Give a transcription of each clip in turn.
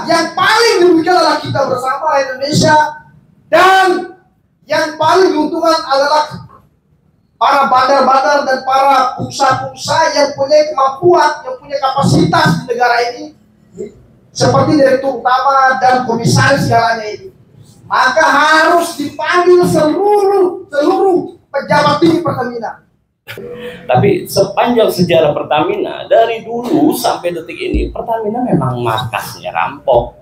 Yang paling dirugikan adalah kita bersama Indonesia, dan yang paling diuntungkan adalah para bandar-bandar dan para pengusaha-pengusaha yang punya kemampuan, yang punya kapasitas di negara ini, seperti direktur utama dan komisaris segalanya ini. Maka harus dipanggil seluruh pejabat tinggi Pertamina. Tapi sepanjang sejarah Pertamina, dari dulu sampai detik ini, Pertamina memang markasnya rampok.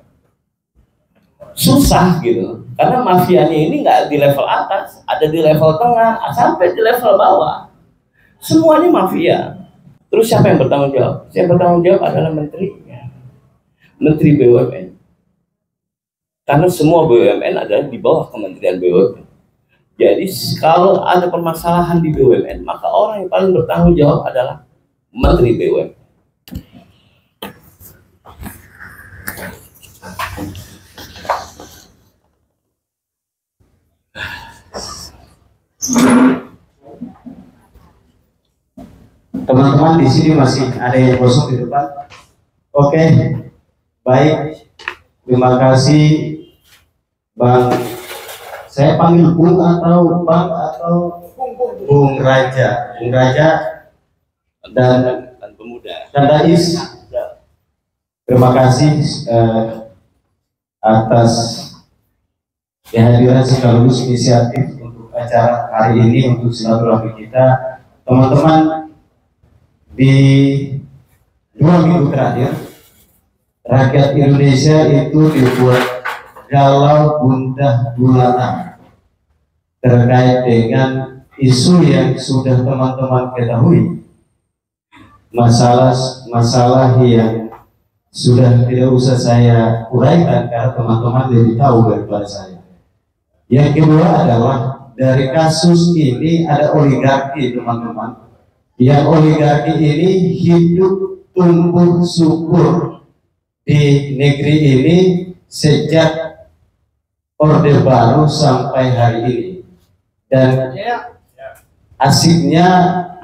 Susah gitu, karena mafianya ini nggak di level atas, ada di level tengah, sampai di level bawah. Semuanya mafia. Terus siapa yang bertanggung jawab? Yang bertanggung jawab adalah menterinya, Menteri BUMN. Karena semua BUMN ada di bawah Kementerian BUMN. Jadi kalau ada permasalahan di BUMN, maka orang yang paling bertanggung jawab adalah Menteri BUMN. Teman-teman di sini masih ada yang kosong di depan. Oke, baik. Terima kasih, Bang. Saya panggil Bung atau Bang atau Bung Raja, dan Pemuda. Dan Rais. Terima kasih atas kehadiran sekaligus inisiatif untuk acara hari ini, untuk silaturahmi kita, teman-teman. Di 2 minggu terakhir, rakyat Indonesia itu dibuat galau gundah gulana terkait dengan isu yang sudah teman-teman ketahui, masalah yang sudah tidak usah saya uraikan karena teman-teman lebih tahu daripada saya. Yang kedua adalah dari kasus ini ada oligarki, teman-teman. Yang oligarki ini hidup tumbuh subur di negeri ini sejak Orde Baru sampai hari ini, dan asiknya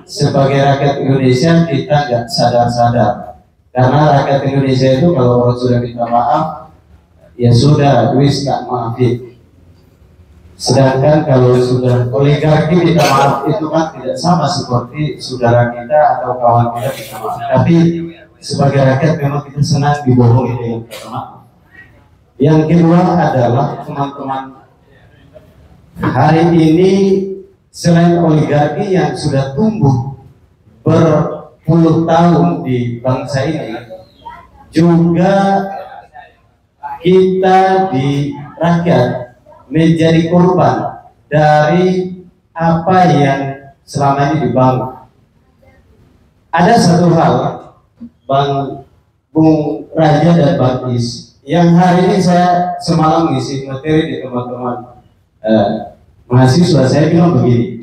sebagai rakyat Indonesia kita nggak sadar-sadar, karena rakyat Indonesia itu kalau orang sudah minta maaf ya sudah, wis gak maafin. Sedangkan kalau sudah oligarki minta maaf itu kan tidak sama seperti saudara kita atau kawan kita minta maaf. Tapi sebagai rakyat memang kita senang dibohongi dengan kata maaf. Yang kedua adalah teman-teman, hari ini selain oligarki yang sudah tumbuh berpuluh tahun di bangsa ini, juga kita di rakyat menjadi korban dari apa yang selama ini dibangun. Ada satu hal, Bung Raja dan Bang Is, yang hari ini saya semalam ngisi materi di teman-teman mahasiswa, saya bilang begini,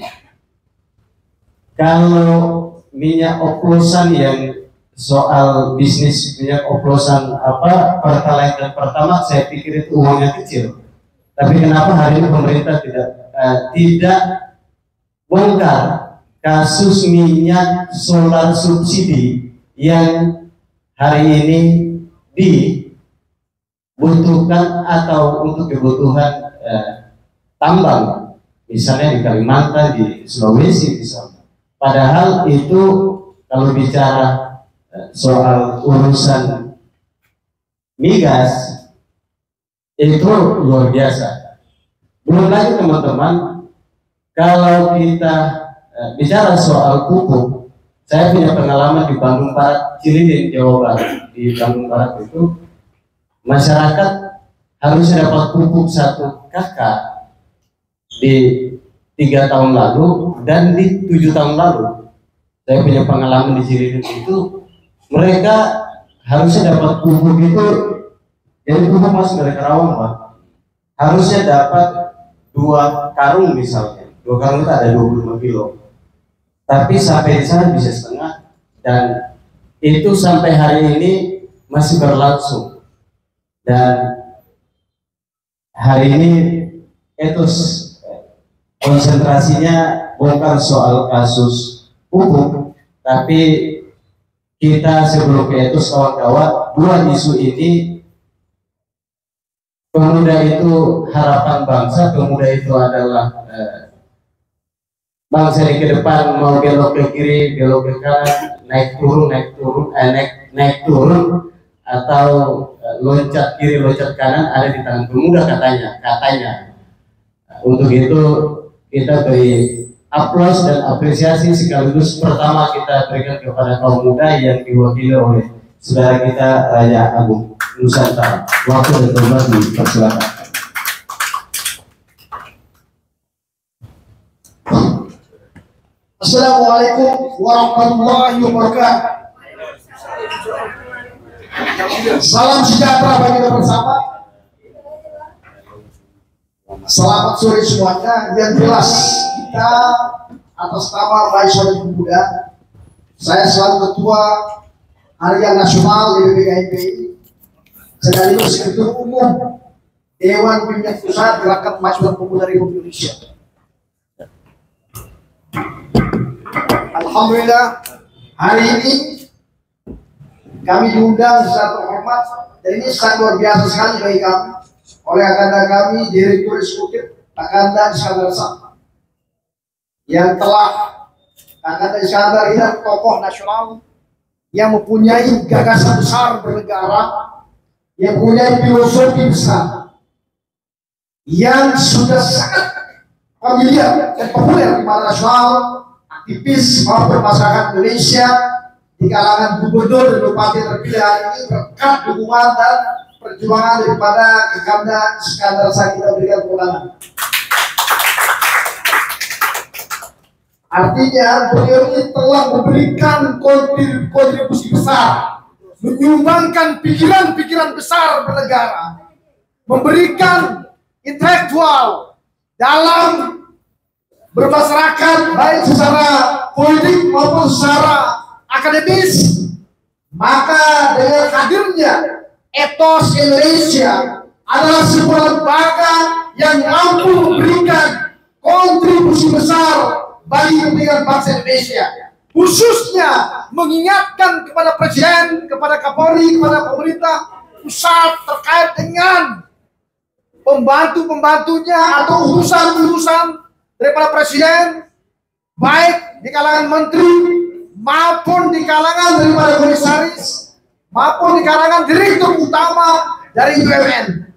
kalau minyak oplosan yang soal bisnis minyak oplosan Pertalite dan Pertamax, saya pikir itu uangnya kecil. Tapi kenapa hari ini pemerintah tidak bongkar kasus minyak solar subsidi yang hari ini dibutuhkan atau untuk kebutuhan tambang, misalnya di Kalimantan, di Sulawesi misalnya. Padahal itu kalau bicara soal urusan migas itu luar biasa. Belum lagi teman-teman, kalau kita bicara soal pupuk, saya punya pengalaman di Bandung Barat, Cililin, Jawa Barat. Di Bandung Barat itu masyarakat harusnya dapat pupuk 1 kakak di 3 tahun lalu dan di 7 tahun lalu. Saya punya pengalaman di Cililin itu, mereka harusnya dapat pupuk itu, jadi pupuk masuk dari Karawang, Pak, harusnya dapat 2 karung misalnya. 2 karung itu ada 25 kilo. Tapi sampai di sana bisa setengah, dan itu sampai hari ini masih berlangsung. Dan hari ini etos konsentrasinya bukan soal kasus pupuk, tapi kita sebelum ke etos kawan-kawan, 2 isu ini pemuda itu harapan bangsa, pemuda itu adalah bangsa ini ke depan mau belok ke kiri, belok ke kanan, naik turun, naik turun, atau loncat kiri, loncat kanan ada di tangan pemuda katanya. Untuk itu kita beri aplaus dan apresiasi sekaligus pertama kita berikan kepada kaum muda yang diwakili oleh saudara kita Raja Agung Nusantara. Waktu dan tempat dipersilakan. Assalamualaikum warahmatullahi wabarakatuh. Salam sejahtera bagi kita bersama. Selamat sore semuanya. Yang jelas kita atas nama Mahasiswa Pemuda, saya selaku Ketua Harian Nasional DPPKMPI sekaligus Ketua Umum Dewan Pimpinan Pusat Gerakan Mahasiswa Pemuda Republik Indonesia. Alhamdulillah hari ini kami diundang secara terhormat dan ini sangat luar biasa sekali bagi kami oleh Akanda kami Direktur Eksekutif Akanda Iskandar Shah yang telah Akanda Iskandar ini tokoh nasional yang mempunyai gagasan besar bernegara, yang mempunyai filosofi besar, yang sudah sangat familiar dan populer di mata nasional, aktivis maupun masyarakat Indonesia di kalangan gubernur dan bupati terpilih hari ini berkat dukungan dan perjuangan daripada Akanda Iskandar Shah. Kita berikan kemenangan. Artinya beliau ini telah memberikan kontribusi besar, menyumbangkan pikiran-pikiran besar bernegara, memberikan intelektual dalam bermasyarakat baik secara politik maupun secara akademis. Maka dengan hadirnya etos Indonesia adalah sebuah lembaga yang mampu memberikan kontribusi besar bagi kepentingan bangsa Indonesia, khususnya mengingatkan kepada Presiden, kepada Kapolri, kepada pemerintah pusat terkait dengan pembantu-pembantunya atau urusan-urusan daripada Presiden, baik di kalangan menteri maupun di kalangan daripada komisaris maupun di kalangan direktur utama dari BUMN.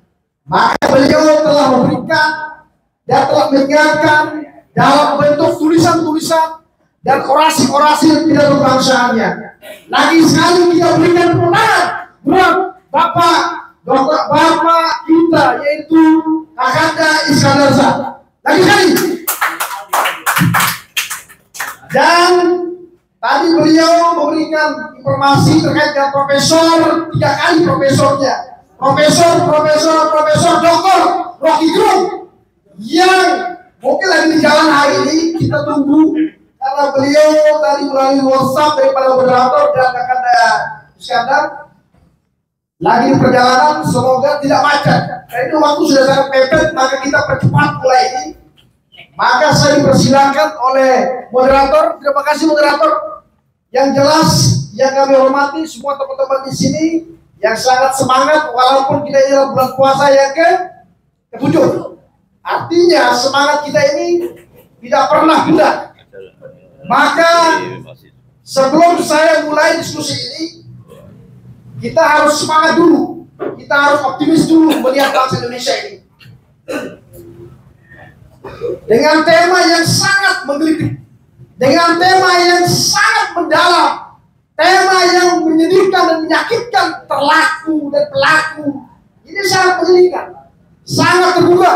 Maka beliau telah memberikan dan telah mengingatkan dalam bentuk tulisan-tulisan dan orasi-orasi pidato bangsaannya. Lagi sekali kita berikan kemenangan buat Bapak kita, yaitu Akanda Iskandar Shah. Lagi sekali. Dan tadi beliau memberikan informasi terkait dengan profesor, 3 kali profesornya, Profesor Dr. Rocky Gerung, yang mungkin lagi di jalan hari ini. Kita tunggu karena beliau tadi melalui WhatsApp daripada moderator dan Akanda Iskandar lagi di perjalanan, semoga tidak macet. Karena itu waktu sudah sangat mepet, maka kita percepat mulai ini. Maka saya dipersilakan oleh moderator. Terima kasih moderator. Yang jelas yang kami hormati semua teman-teman di sini yang sangat semangat walaupun kita ini dalam bulan puasa yang ke-7. Artinya semangat kita ini tidak pernah bunda. Maka sebelum saya mulai diskusi ini, kita harus semangat dulu, kita harus optimis dulu melihat bangsa Indonesia ini dengan tema yang sangat menggelitik, dengan tema yang sangat mendalam, tema yang menyedihkan dan menyakitkan terlaku dan pelaku. Ini sangat menyedihkan, sangat terbuka.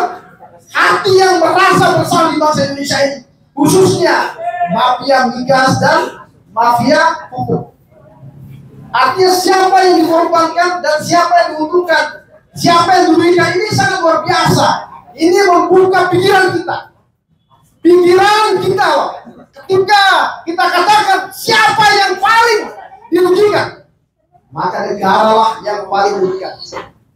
Hati yang merasa bersalah di bangsa Indonesia ini, khususnya mafia migas dan mafia pupuk. Artinya siapa yang dikorbankan dan siapa yang diuntungkan, siapa yang dirugikan, ini sangat luar biasa. Ini membuka pikiran kita. Pikiran kita, ketika kita katakan siapa yang paling dirugikan, maka negara lah yang paling dirugikan.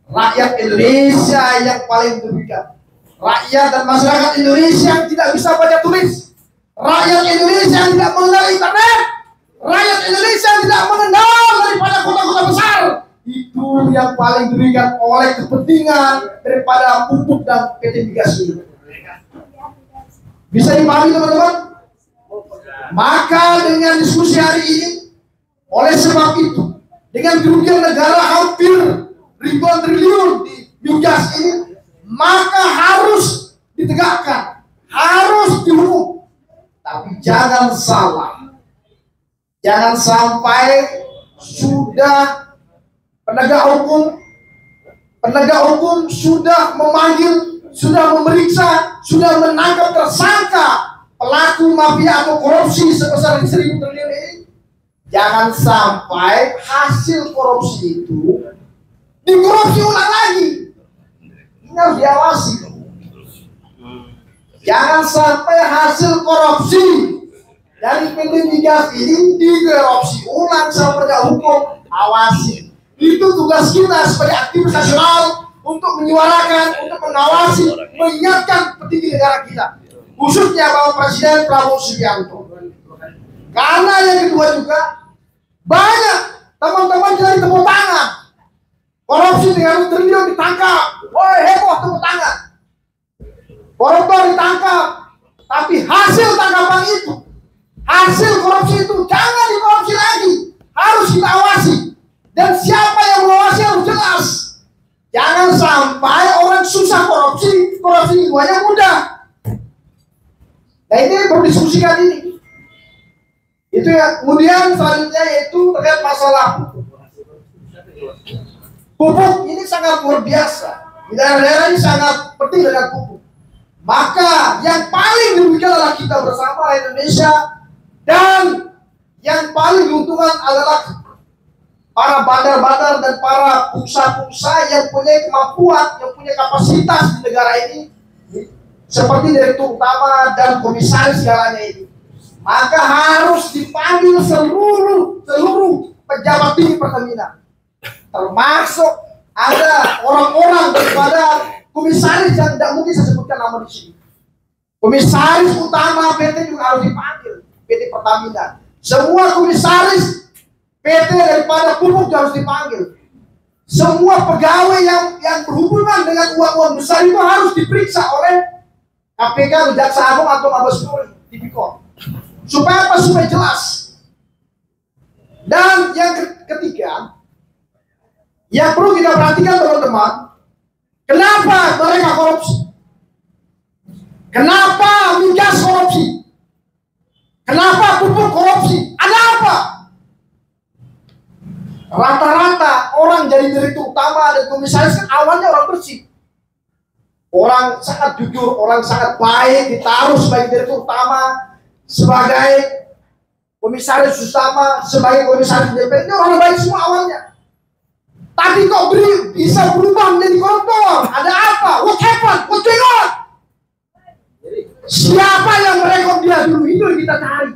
Rakyat Indonesia yang paling dirugikan. Rakyat dan masyarakat Indonesia yang tidak bisa baca tulis, rakyat Indonesia yang tidak mengenal internet, rakyat Indonesia yang tidak mengenal daripada kota-kota besar itu yang paling diberikan oleh kepentingan daripada pupuk dan PT Migas ini. Bisa dipahami teman-teman? Maka dengan diskusi hari ini, oleh sebab itu, dengan kerugian negara hampir ribuan triliun di migas ini, maka harus ditegakkan, harus dihukum. Tapi jangan salah, jangan sampai sudah penegak hukum sudah memanggil, sudah memeriksa, sudah menangkap tersangka pelaku mafia atau korupsi sebesar 1.000 triliun ini. Jangan sampai hasil korupsi itu dikorupsi ulang lagi. Ini harus diawasi. Jangan sampai hasil korupsi dari PT Migas ini dikorupsi ulang sama penegak hukum. Awasi. Itu tugas kita sebagai aktivis nasional untuk menyuarakan, untuk mengawasi, mengingatkan petinggi negara kita, khususnya Bapak Presiden Prabowo Subianto. Karena yang kedua juga banyak teman-teman jadi tepuk tangan. Korupsi dengan triliun ditangkap, woi heboh tepuk tangan. Koruptor ditangkap, tapi hasil tangkapan itu, hasil korupsi itu jangan dikorupsi lagi, harus kita awasi. Dan siapa yang mengawasi harus jelas. Jangan sampai orang susah korupsi, korupsi banyak mudah. Nah ini berdiskusikan ini. Itu ya. Kemudian selanjutnya yaitu terkait masalah pupuk. Ini sangat luar biasa. Di daerah-daerah ini sangat penting dengan pupuk. Maka yang paling dirugikan adalah kita bersama Indonesia, dan yang paling diuntungkan adalah para bandar-bandar dan para pengusaha-pengusaha yang punya kemampuan, yang punya kapasitas di negara ini, seperti Direktur Utama dan Komisaris segalanya ini. Maka harus dipanggil seluruh pejabat tinggi Pertamina, termasuk ada orang-orang daripada komisaris yang tidak mungkin saya sebutkan nama di sini. Komisaris utama PT juga harus dipanggil, PT Pertamina. Semua komisaris PT daripada pupuk harus dipanggil. Semua pegawai yang berhubungan dengan uang-uang besar itu harus diperiksa oleh KPK, Kejaksaan Agung atau Mabes Polri, Tipikor. Supaya apa? Supaya jelas. Dan yang ketiga, yang perlu kita perhatikan teman-teman, kenapa mereka korupsi? Kenapa migas korupsi? Kenapa pupuk korupsi? Ada apa? Rata-rata orang jadi direktur utama dan komisaris kan awalnya orang bersih, orang sangat jujur, orang sangat baik, ditaruh sebagai direktur utama, sebagai komisaris utama, sebagai komisaris DPR, ini orang baik semua awalnya. Tapi kok bisa berubah menjadi koruptor? Ada apa? What happened? What's going on? Siapa yang merekom dia dulu? Itu yang kita cari.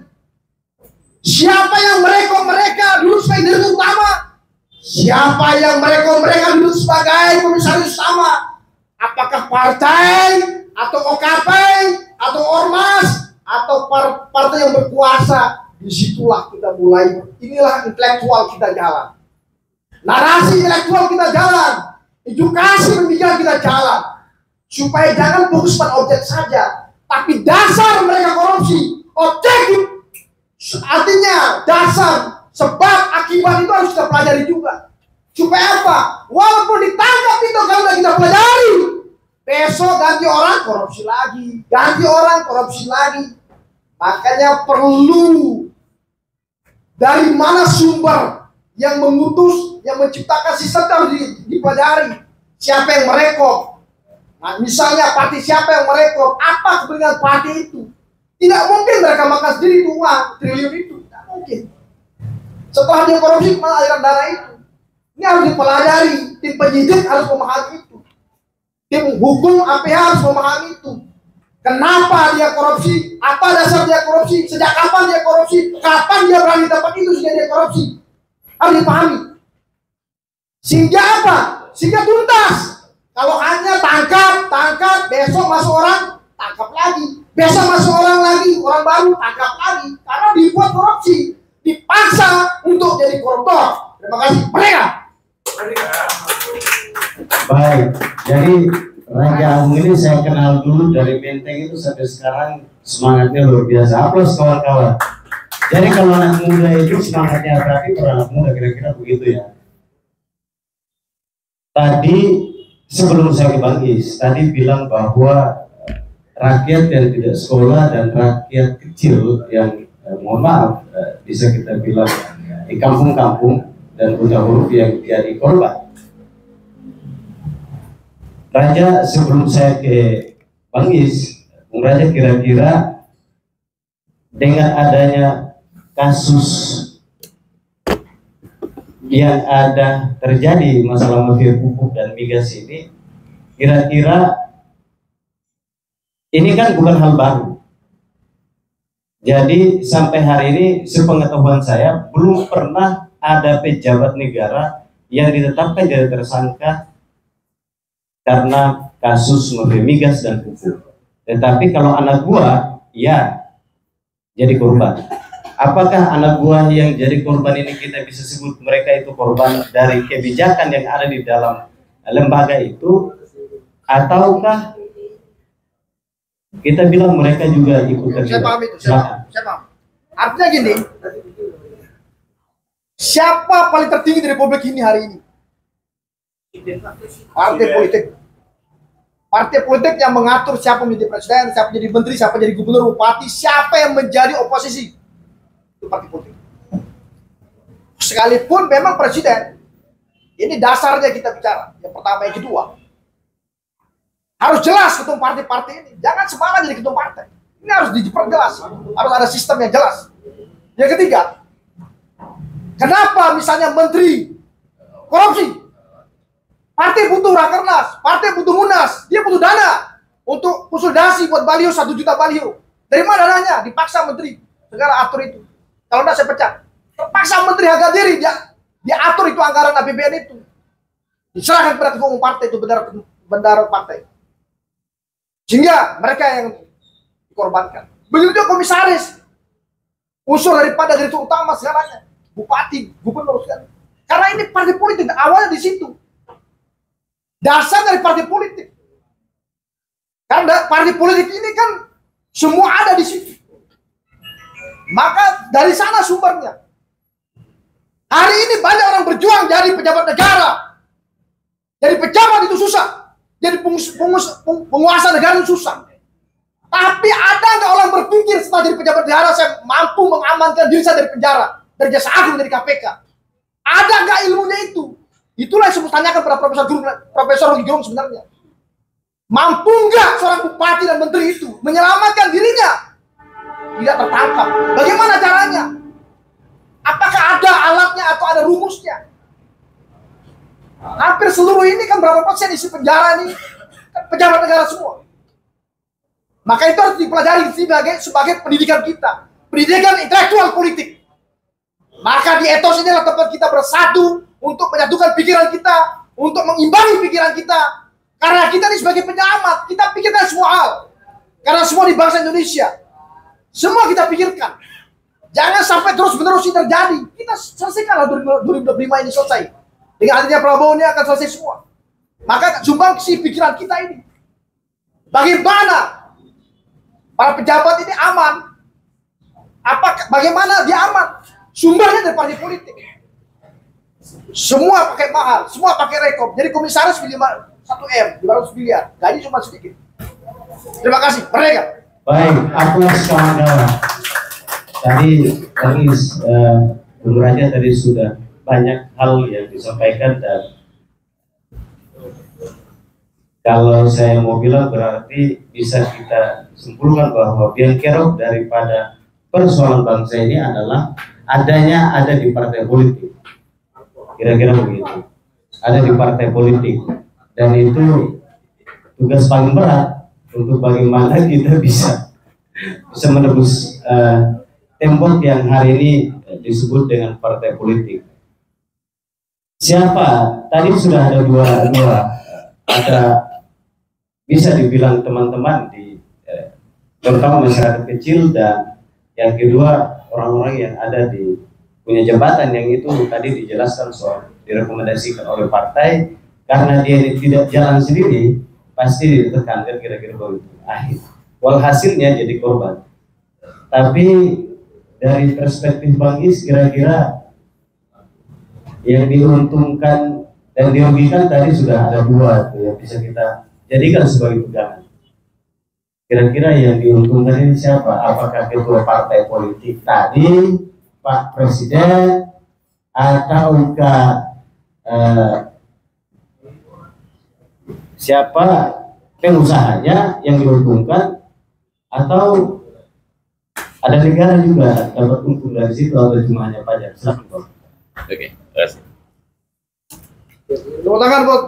Siapa yang merekom mereka dulu sebagai direktur utama? Siapa yang merekom mereka dulu sebagai komisaris utama? Apakah partai atau OKP atau ormas atau partai yang berkuasa? Disitulah kita mulai. Inilah intelektual kita jalan. Narasi intelektual kita jalan. Edukasi pendidikan kita jalan. Supaya jangan fokus pada objek saja, tapi dasar mereka korupsi. Objektif artinya dasar, sebab akibat itu harus kita pelajari juga. Supaya apa? Walaupun ditangkap itu kalau kita pelajari, besok ganti orang korupsi lagi, ganti orang korupsi lagi. Makanya perlu dari mana sumber yang mengutus, yang menciptakan sistem harus dipelajari. Siapa yang merekom? Nah, misalnya partai siapa yang merekom? Apa kepentingan partai itu? Tidak mungkin mereka makan sendiri itu uang triliun itu, tidak mungkin. Setelah dia korupsi kemana aliran dana itu? Ini harus dipelajari. Tim penyidik harus memahami itu. Tim hukum APH harus memahami itu. Kenapa dia korupsi? Apa dasar dia korupsi? Sejak kapan dia korupsi? Kapan dia berani dapat itu sehingga dia korupsi? Harus dipahami. Sehingga apa? Sehingga tuntas. Kalau hanya tangkap, besok masuk orang, tangkap lagi. Besok masuk orang lagi, orang baru, tangkap lagi. Karena dibuat korupsi. Dipaksa untuk jadi koruptor. Terima kasih. Mereka. Baik, jadi Raja Agung ini saya kenal dulu dari Menteng itu sampai sekarang semangatnya luar biasa. Aplaus kawan-kawan. Jadi kalau anak muda itu semangatnya berarti kalau anak muda kira-kira begitu ya. Tadi sebelum saya ke Bang Is, tadi bilang bahwa rakyat yang tidak sekolah dan rakyat kecil yang mohon maaf bisa kita bilang di kampung-kampung dan buta huruf yang jadi korban. Raja, sebelum saya ke Bang Is, Bung Raja kira-kira dengan adanya kasus yang ada terjadi masalah mafia pupuk dan migas ini, kira-kira ini kan bukan hal baru. Jadi sampai hari ini sepengetahuan saya belum pernah ada pejabat negara yang ditetapkan jadi tersangka karena kasus mafia migas dan pupuk. Tetapi kalau anak buah, ya jadi korban. Apakah anak buah yang jadi korban ini kita bisa sebut mereka itu korban dari kebijakan yang ada di dalam lembaga itu, ataukah kita bilang mereka juga ikut terlibat? Saya paham itu, saya paham. Artinya gini, siapa paling tertinggi di Republik ini hari ini? Partai politik. Partai politik yang mengatur siapa menjadi presiden, siapa menjadi menteri, siapa menjadi gubernur, bupati, siapa yang menjadi oposisi. Itu partai politik. Sekalipun memang presiden, ini dasarnya kita bicara. Yang pertama, yang kedua, harus jelas ketua partai-partai ini. Jangan sembarangan jadi ketua partai. Ini harus diperjelas. Harus ada sistem yang jelas. Yang ketiga, kenapa misalnya menteri korupsi? Partai butuh rakernas, partai butuh munas, dia butuh dana untuk konsolidasi buat baliho 1 juta baliho. Dari mana dananya? Dipaksa menteri segala atur itu. Kalau enggak saya pecat. Terpaksa menteri harga diri dia atur itu anggaran APBN itu. Diserahkan kepada ketua umum partai itu bendara partai. Sehingga mereka yang dikorbankan. Begitu juga komisaris. Unsur daripada direktur utama segalanya. Bupati, gubernur segala. Karena ini partai politik, awalnya di situ. Dasar dari partai politik. Karena partai politik ini kan semua ada di situ. Maka dari sana sumbernya. Hari ini banyak orang berjuang jadi pejabat negara. Jadi pejabat itu susah. Jadi penguasa negara itu susah. Tapi ada nggak orang berpikir setelah jadi pejabat negara saya mampu mengamankan diri saya dari penjara, dari Jaksa Agung, dari KPK? Ada nggak ilmunya itu? Itulah yang saya tanyakan pada Profesor Rocky Gerung sebenarnya. Mampu nggak seorang bupati dan menteri itu menyelamatkan dirinya? Tidak tertangkap. Bagaimana caranya? Apakah ada alatnya atau ada rumusnya? Hampir seluruh ini kan berapa persen isi penjara ini kan pejabat negara semua. Maka itu harus dipelajari sebagai pendidikan kita, pendidikan intelektual politik. Maka di etos ini adalah tempat kita bersatu untuk menyatukan pikiran kita, untuk mengimbangi pikiran kita. Karena kita ini sebagai penyelamat, kita pikirkan semua hal. Karena semua di bangsa Indonesia, semua kita pikirkan. Jangan sampai terus-menerus ini terjadi. Kita selesaikanlah 2025 ini selesai. Dengan adanya Prabowo ini akan selesai semua. Maka sumbangsi pikiran kita ini. Bagaimana para pejabat ini aman? Bagaimana dia aman? Sumbernya dari partai politik. Semua pakai mahal, semua pakai rekom. Jadi komisaris 1 M, 200 miliar. Gaji cuma sedikit. Terima kasih, merdeka. Baik, aplaus kawan-kawan. Tadi Bung Raja tadi sudah banyak hal yang disampaikan, dan kalau saya mau bilang berarti bisa kita simpulkan bahwa biang kerok daripada persoalan bangsa ini adalah ada di partai politik. Kira-kira begitu. Ada di partai politik, dan itu tugas paling berat untuk bagaimana kita bisa menebus tembok yang hari ini disebut dengan partai politik. Siapa? Tadi sudah ada dua ada bisa dibilang teman-teman di terutama masyarakat kecil, dan yang kedua orang-orang yang ada di punya jabatan yang itu tadi dijelaskan soal direkomendasikan oleh partai, karena dia tidak jalan sendiri, pasti ditekankan kira-kira baru akhir. Walhasilnya jadi korban. Tapi dari perspektif Bang Is, kira-kira yang diuntungkan dan dirugikan tadi sudah ada dua tuh yang bisa kita jadikan sebagai pegangan. Kira-kira yang diuntungkan ini siapa? Apakah ketua partai politik tadi, Pak Presiden, ataukah siapa pengusahanya yang diuntungkan, atau ada negara juga dapat untung dari situ, atau cuma hanya pajak? Silakan, Pak. Oke, terima kasih. Tepuk tangan, Bos.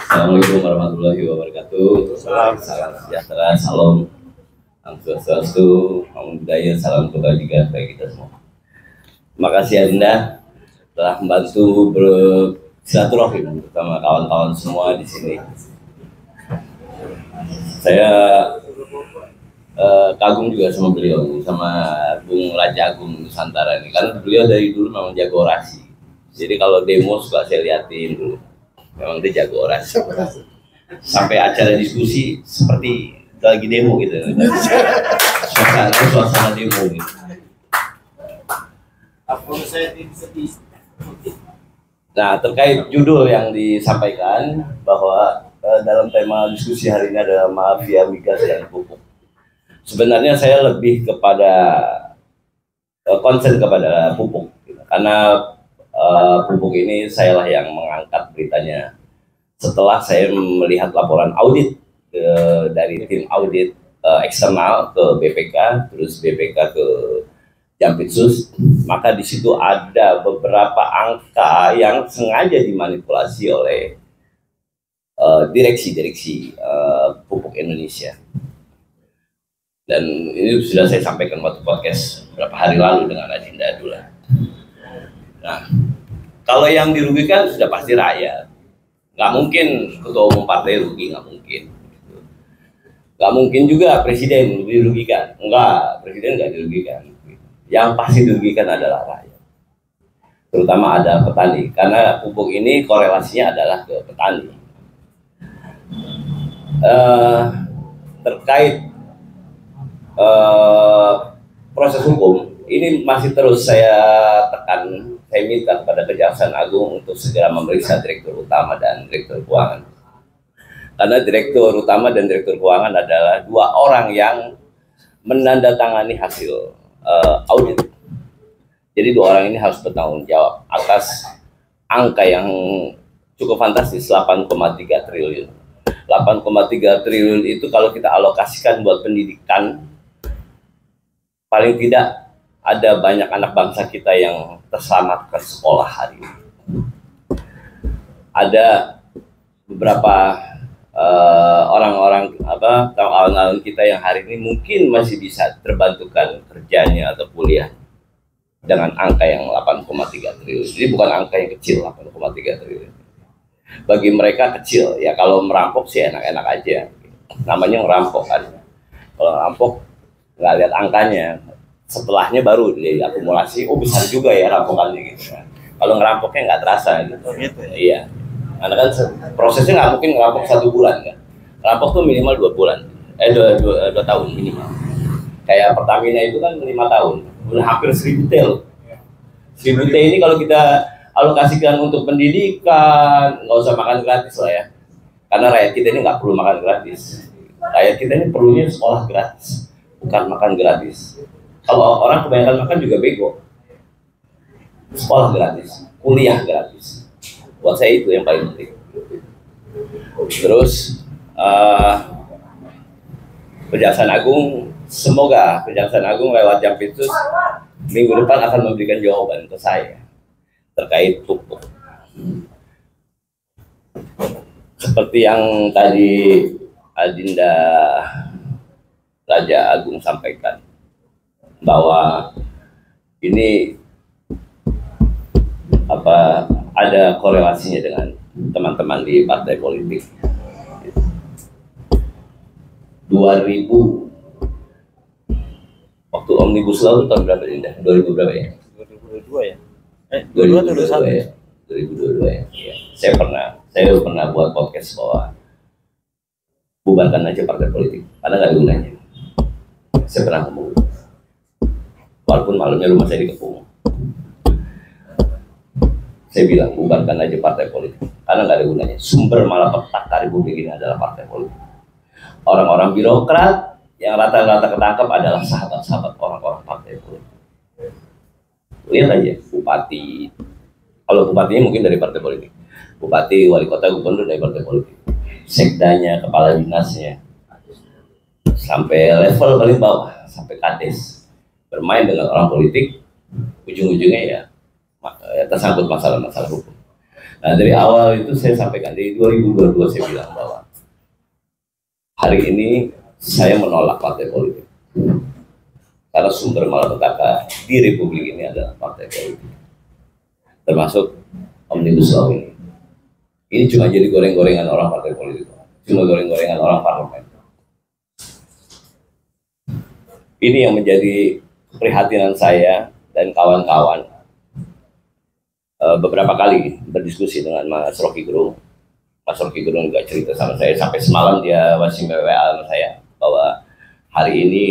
Assalamualaikum warahmatullahi wabarakatuh. Salam sejahtera, salam Swastiastu, Namo Buddhaya, salam kebajikan bagi kita semua. Terima kasih Anda telah membantu bersilaturahim bersama kawan-kawan semua di sini. Saya kagum juga sama beliau, sama Bung Raja Agung Nusantara ini, karena beliau dari dulu memang jago orasi. Jadi kalau demo suka saya liatin dulu, memang dia jago orasi. Sampai acara diskusi seperti lagi demo gitu, suasana demo gitu. Nah, terkait judul yang disampaikan bahwa dalam tema diskusi hari ini adalah mafia migas dan pupuk. Sebenarnya saya lebih kepada konsen kepada pupuk, gitu. Karena pupuk ini sayalah yang mengangkat beritanya setelah saya melihat laporan audit dari tim audit eksternal ke BPK, terus BPK ke Jampitsus, maka di situ ada beberapa angka yang sengaja dimanipulasi oleh direksi pupuk Indonesia. Dan ini sudah saya sampaikan waktu podcast beberapa hari lalu dengan Adinda Abdullah. Nah, kalau yang dirugikan sudah pasti rakyat. Nggak mungkin ketua umum partai rugi, nggak mungkin. Nggak mungkin juga presiden dirugikan. Enggak, presiden nggak dirugikan. Yang pasti dirugikan adalah rakyat. Terutama ada petani, karena pupuk ini korelasinya adalah ke petani. Terkait proses hukum, ini masih terus saya tekan, saya minta kepada Kejaksaan Agung untuk segera memeriksa Direktur Utama dan Direktur Keuangan. Karena Direktur Utama dan Direktur Keuangan adalah dua orang yang menandatangani hasil audit. Jadi dua orang ini harus bertanggung jawab atas angka yang cukup fantastis, 8,3 triliun. 8,3 triliun itu kalau kita alokasikan buat pendidikan, paling tidak ada banyak anak bangsa kita yang terselamatkan sekolah hari ini. Ada beberapa orang-orang kawan-kawan kita yang hari ini mungkin masih bisa terbantukan kerjanya atau kuliah dengan angka yang 8,3 triliun. Jadi bukan angka yang kecil, 8,3 triliun. Bagi mereka kecil, ya kalau merampok sih enak-enak aja. Namanya ngerampok kan. Kalau ngerampok nggak lihat angkanya, setelahnya baru diakumulasi, oh besar juga ya rampokannya gitu. Kalau ngerampoknya nggak terasa gitu. Iya. Karena kan prosesnya nggak mungkin ngerampok 1 bulan kan. Ngerampok tuh minimal 2 bulan, 2 tahun minimal. Kayak Pertamina itu kan 5 tahun, udah hampir 1000 tel. 1000 tel ini kalau kita alokasikan untuk pendidikan, nggak usah makan gratis lah ya. Karena rakyat kita ini nggak perlu makan gratis. Rakyat kita ini perlunya sekolah gratis, bukan makan gratis. Kalau orang kebanyakan makan juga bego. Sekolah gratis, kuliah gratis. Buat saya itu yang paling penting. Terus Kejaksaan Agung, semoga Kejaksaan Agung lewat Jampitsus minggu depan akan memberikan jawaban ke saya terkait pupuk. Seperti yang tadi Adinda Raja Agung sampaikan, bahwa ini ada korelasinya dengan teman-teman di partai politik. 2000 waktu Omnibus Law tahun berapa, Dinda? 2000 berapa ya? 2022 ya? 22 atau 21 ya? 2022 ya. Iya. Saya pernah buat podcast bahwa bubarkan aja partai politik karena nggak ada gunanya. Saya pernah ngomong, walaupun malamnya rumah saya dikepung, saya bilang bubarkan aja partai politik karena nggak ada gunanya. Sumber malapetaka Republik ini adalah partai politik. Orang-orang birokrat yang rata-rata ketangkap adalah sahabat-sahabat orang-orang partai politik. Lihat aja bupati, kalau bupatinya mungkin dari partai politik, bupati, wali kota, gubernur dari partai politik, sekdanya, kepala dinasnya, sampai level paling bawah, sampai kades, bermain dengan orang politik, ujung-ujungnya ya tersangkut masalah-masalah hukum. Nah, dari awal itu saya sampaikan, dari 2022 saya bilang bahwa hari ini saya menolak partai politik karena sumber malapetaka di Republik ini adalah partai politik, termasuk Omnibus Law ini. Ini cuma jadi goreng-gorengan orang partai politik, cuma goreng-gorengan orang parlemen. Ini yang menjadi keprihatinan saya dan kawan-kawan. Beberapa kali berdiskusi dengan Mas Rocky Gerung. Mas Rocky Gerung juga cerita sama saya, sampai semalam dia masih WA sama saya bahwa hari ini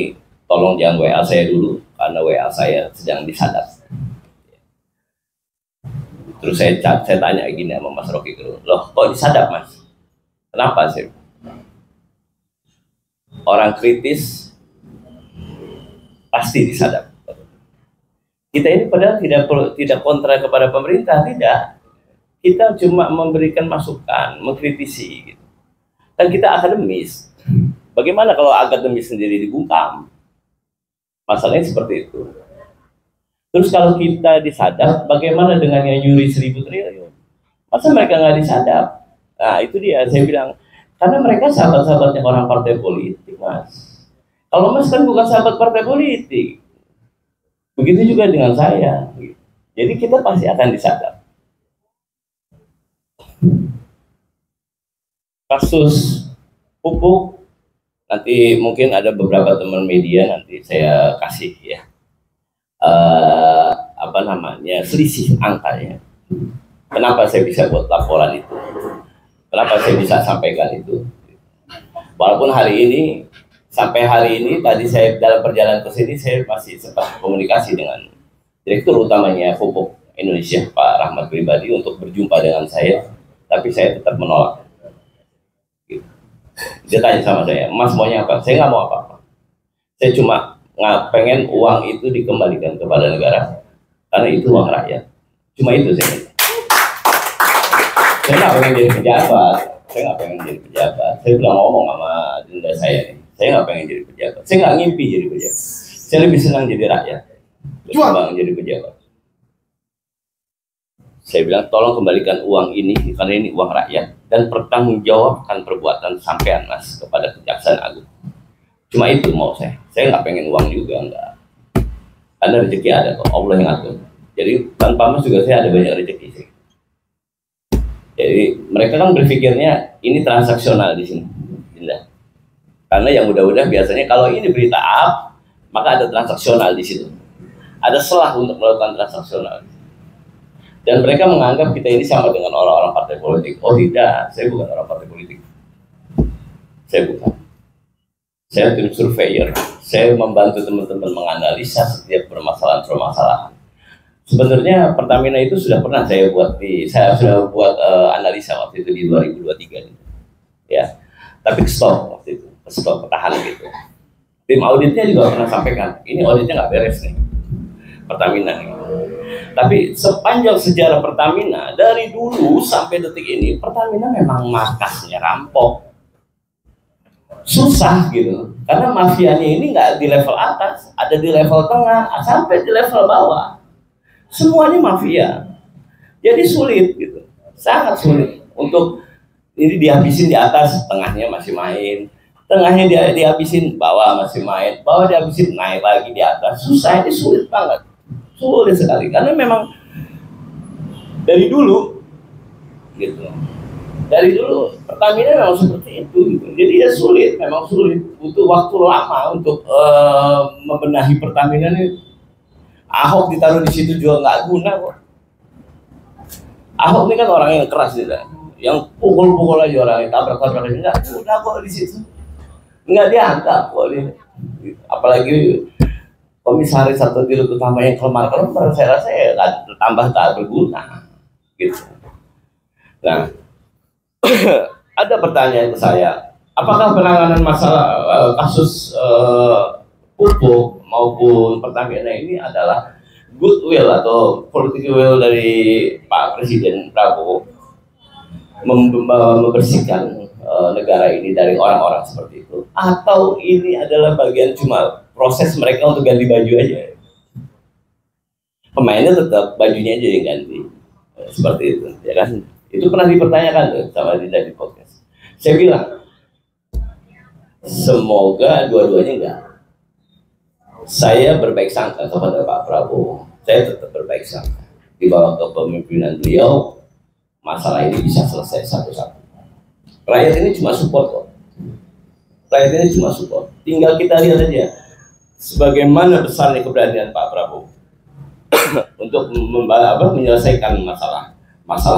tolong jangan WA saya dulu karena WA saya sedang disadap. Terus saya tanya gini sama Mas Rocky Gerung, loh kok disadap Mas? Kenapa sih? Orang kritis pasti disadap. Kita ini padahal tidak kontra kepada pemerintah, tidak. Kita cuma memberikan masukan, mengkritisi, gitu. Dan kita akademis. Bagaimana kalau akademis sendiri dibungkam? Masalahnya seperti itu. Terus kalau kita disadap, bagaimana dengan yang nyuri 1.000 triliun? Masa mereka nggak disadap? Nah itu dia, saya bilang, karena mereka sahabat-sahabatnya orang partai politik, Mas. Kalau Mas kan bukan sahabat partai politik, begitu juga dengan saya. Jadi kita pasti akan disadap. Kasus pupuk, nanti mungkin ada beberapa teman media nanti saya kasih ya selisih angkanya. Kenapa saya bisa buat laporan itu? Kenapa saya bisa sampaikan itu? Walaupun sampai hari ini tadi saya dalam perjalanan ke sini saya masih sempat komunikasi dengan Direktur utamanya Pupuk Indonesia Pak Rahmat Pribadi untuk berjumpa dengan saya, tapi saya tetap menolak. Dia tanya sama saya, Mas maunya apa? Saya nggak mau apa-apa. Saya cuma nggak pengen uang itu dikembalikan kepada negara, karena itu uang rakyat. Cuma itu saya. Saya nggak pengen jadi pejabat. Saya bilang ngomong sama denda saya nih. Saya nggak pengen jadi pejabat. Saya nggak ngimpi jadi pejabat. Saya lebih senang jadi rakyat. Ketimbang jadi pejabat. Saya bilang tolong kembalikan uang ini karena ini uang rakyat dan pertanggungjawabkan perbuatan sampean Mas kepada Kejaksaan Agung. Cuma itu mau saya. Saya nggak pengen uang juga, enggak. Karena rezeki ada kok, Allah yang atur. Jadi tanpa Mas juga saya ada banyak rezeki sih. Jadi mereka kan berpikirnya ini transaksional di sini, Indah. Karena yang mudah-mudah biasanya kalau ini berita up, maka ada transaksional di situ. Ada celah untuk melakukan transaksional. Dan mereka menganggap kita ini sama dengan orang-orang partai politik. Oh tidak, saya bukan orang partai politik. Saya bukan. Saya tim surveyor. Saya membantu teman-teman menganalisa setiap permasalahan-permasalahan. Sebenarnya Pertamina itu sudah pernah saya sudah buat analisa waktu itu di 2023. Ya, tapi stop waktu itu, stop ketahan gitu. Tim auditnya juga pernah sampaikan, ini auditnya nggak beres nih, Pertamina nih. Tapi sepanjang sejarah Pertamina, dari dulu sampai detik ini, Pertamina memang markasnya rampok. Susah gitu, karena mafianya ini nggak di level atas, ada di level tengah, sampai di level bawah. Semuanya mafia. Jadi sulit gitu, sangat sulit untuk ini dihabisin di atas, tengahnya masih main. Tengahnya dia dihabisin, bawah masih main, bawah dihabisin, naik lagi di atas. Susah, ini sulit banget. Sulit sekali, karena memang dari dulu gitu. Dari dulu Pertamina memang seperti itu gitu. Jadi ya sulit, memang sulit, butuh waktu lama untuk membenahi Pertamina ini. Ahok ditaruh di situ juga nggak guna kok. Ahok ini kan orang yang keras tidak, yang pukul-pukul aja orang, yang tabrak-tabrak aja nggak guna kok di situ, nggak dianggap kok ini. Apalagi komisaris atau direktur utama yang kelemar-kelemar, saya rasa ya tambah tak berguna gitu. Nah, ada pertanyaan ke saya, apakah penanganan masalah kasus pupuk maupun Pertamina ini adalah goodwill atau political will dari Pak Presiden Prabowo membersihkan negara ini dari orang-orang seperti itu, atau ini adalah bagian cuma proses mereka untuk ganti baju aja? Pemainnya tetap, bajunya aja yang ganti, seperti itu, ya kan? Itu pernah dipertanyakan tuh sama Dinda di podcast. Saya bilang, semoga dua-duanya enggak. Saya berbaik sangka kepada Pak Prabowo. Saya tetap berbaik sangka. Di bawah kepemimpinan beliau, masalah ini bisa selesai satu-satu. Rakyat ini cuma support kok. Rakyat ini cuma support. Tinggal kita lihat aja sebagaimana besarnya keberanian Pak Prabowo untuk menyelesaikan masalah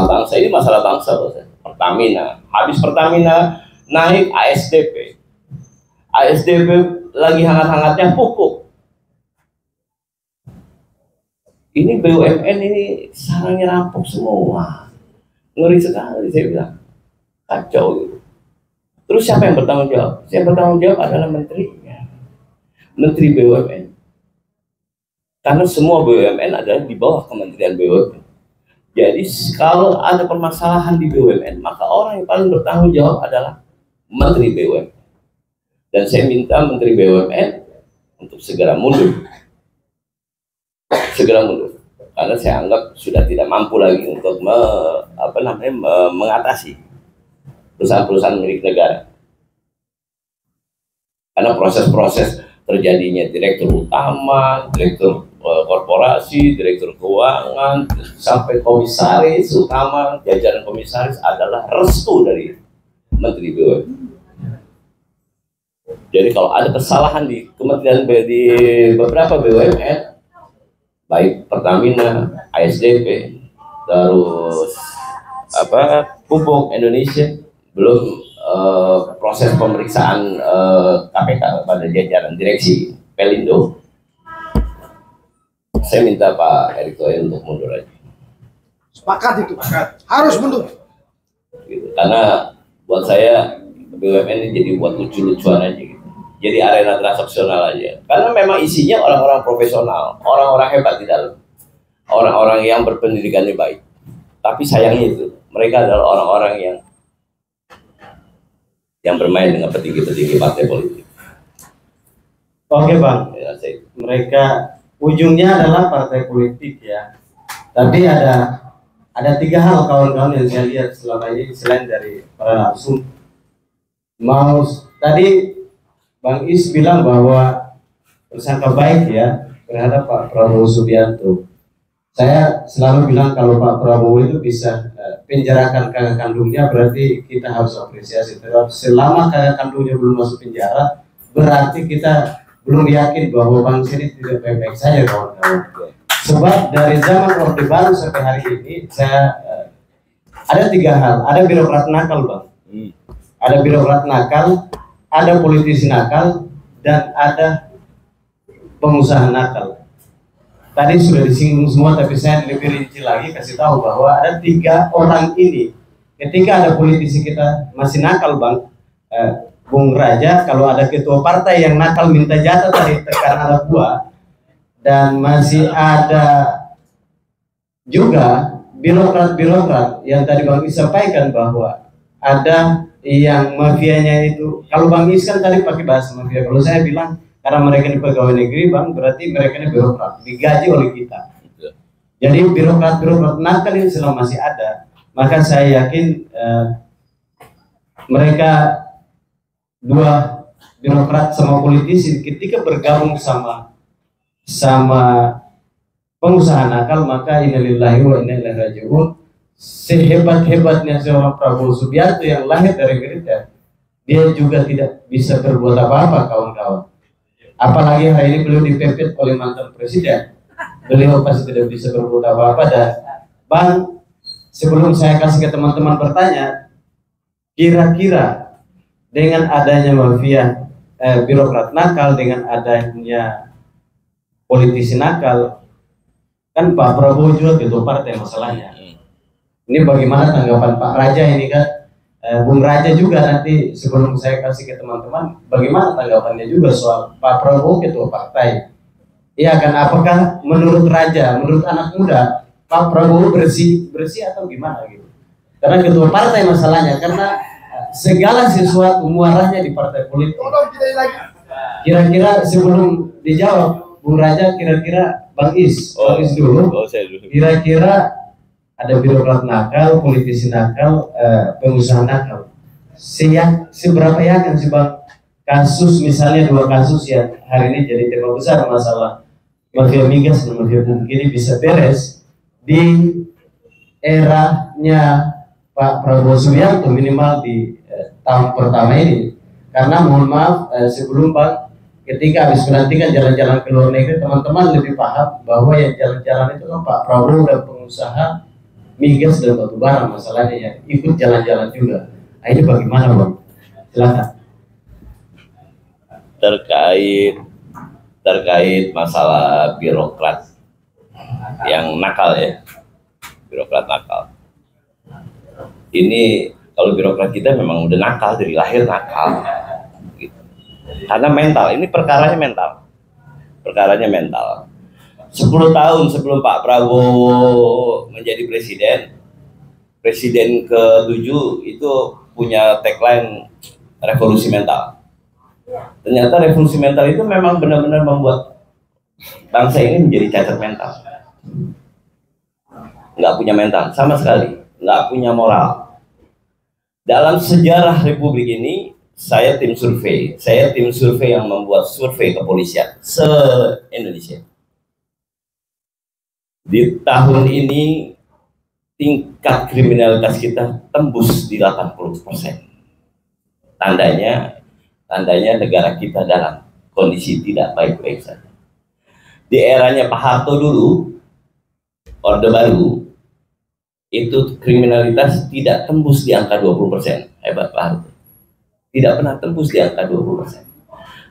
bangsa ini, masalah bangsa. Pertamina, habis Pertamina naik ASDP lagi hangat-hangatnya pupuk. Ini BUMN ini sarangnya rampok semua, ngeri sekali, saya bilang kacau gitu. Terus siapa yang bertanggung jawab? Yang bertanggung jawab adalah menterinya, Menteri BUMN. Karena semua BUMN adalah di bawah Kementerian BUMN. Jadi kalau ada permasalahan di BUMN, maka orang yang paling bertanggung jawab adalah Menteri BUMN. Dan saya minta Menteri BUMN untuk segera mundur. Karena saya anggap sudah tidak mampu lagi untuk mengatasi perusahaan-perusahaan milik negara. Karena proses-proses terjadinya direktur utama, direktur korporasi, direktur keuangan, sampai komisaris utama, jajaran komisaris adalah restu dari Menteri BUMN. Jadi kalau ada kesalahan di kementerian, di beberapa BUMN, baik Pertamina, ASDP, terus Pupuk Indonesia, belum proses pemeriksaan KPK pada jajaran direksi Pelindo, saya minta Pak Erick Thohir untuk mundur aja. Sepakat itu, harus mundur. Gitu. Karena buat saya BUMN ini jadi buat lucu-lucuan aja gitu. Jadi arena transaksional aja. Karena memang isinya orang-orang profesional, orang-orang hebat di dalam, orang-orang yang berpendidikan yang baik. Tapi sayangnya itu, mereka adalah orang-orang yang bermain dengan petinggi-petinggi partai politik. Oke Bang, mereka ujungnya adalah partai politik ya. Tapi ada tiga hal kawan-kawan yang saya lihat selama ini selain dari para narsum. Tadi Bang Is bilang bahwa bersangka baik ya terhadap Pak Prabowo Subianto. Saya selalu bilang kalau Pak Prabowo itu bisa penjarakan kakak kandungnya, berarti kita harus apresiasi. Tapi selama kakak kandungnya belum masuk penjara, berarti kita belum yakin bahwa bangsa ini tidak baik-baik saja kawan-kawan. Sebab dari zaman Orde Baru sampai hari ini, ada tiga hal. Ada birokrat nakal Bang, ada birokrat nakal, ada politisi nakal, dan ada pengusaha nakal. Tadi sudah disinggung semua, tapi saya lebih rinci lagi kasih tahu bahwa ada tiga orang ini. Ketika ada politisi kita masih nakal Bang, Bung Raja, kalau ada ketua partai yang nakal minta jatah tadi tekan anak buah, dan masih ada juga birokrat-birokrat yang tadi Bang Is sampaikan bahwa ada yang mafianya itu, kalau Bang Is kan tadi pakai bahasa mafia, kalau saya bilang karena mereka ini pegawai negeri Bang, berarti mereka ini birokrat, digaji oleh kita. Jadi birokrat-birokrat nakal ini selama masih ada, maka saya yakin mereka dua birokrat sama politisi ketika bergabung sama pengusaha nakal, maka innalillahi wa inna ilaihi raji'un. Sehebat-hebatnya seorang Prabowo Subianto yang lahir dari militer, dia juga tidak bisa berbuat apa-apa kawan-kawan. Apalagi hari ini beliau dipepet oleh mantan presiden. beliau pasti tidak bisa berbuat apa-apa. Dan Bang, sebelum saya kasih ke teman-teman bertanya, kira-kira dengan adanya mafia birokrat nakal, dengan adanya politisi nakal, kan Pak Prabowo juga ketua partai masalahnya. Ini bagaimana tanggapan Pak Raja ini kan? Bung Raja juga nanti sebelum saya kasih ke teman-teman, bagaimana tanggapannya juga soal Pak Prabowo ketua partai? Iya kan, apakah menurut Raja, menurut anak muda, Pak Prabowo bersih atau gimana gitu? Karena ketua partai masalahnya, karena segala sesuatu muaranya di partai politik. Kira-kira sebelum dijawab, Bung Raja, kira-kira Bang Is dulu. Kira-kira ada birokrat nakal, politisi nakal, pengusaha nakal. Seberapa yakin sih Bang, kasus misalnya 2 kasus yang hari ini jadi tema besar, masalah mafia migas dan mafia pupuk ini bisa beres di eranya Pak Prabowo Subianto, minimal di tahun pertama ini. Karena mohon maaf, sebelum Bang, ketika habis menantikan jalan-jalan ke luar negeri, teman-teman lebih paham bahwa yang jalan-jalan itu kan Pak Prabowo dan pengusaha migas dan batubara masalahnya ya, ikut jalan-jalan juga. Nah, ini bagaimana Bang? Silakan. Terkait masalah birokrat yang nakal ya, birokrat nakal. Ini kalau birokrat kita memang udah nakal dari lahir nakal, gitu. Karena mental, ini perkaranya mental. 10 tahun sebelum Pak Prabowo menjadi presiden ke-7 itu punya tagline revolusi mental. Ternyata revolusi mental itu memang benar-benar membuat bangsa ini menjadi cacat mental. Nggak punya mental sama sekali, nggak punya moral. Dalam sejarah Republik ini, saya tim survei yang membuat survei kepolisian se-Indonesia. Di tahun ini tingkat kriminalitas kita tembus di 80%. Tandanya negara kita dalam kondisi tidak baik-baik saja. Di eranya Pak Harto dulu, Orde Baru, itu kriminalitas tidak tembus di angka 20%. Hebat Pak Harto. Tidak pernah tembus di angka 20%.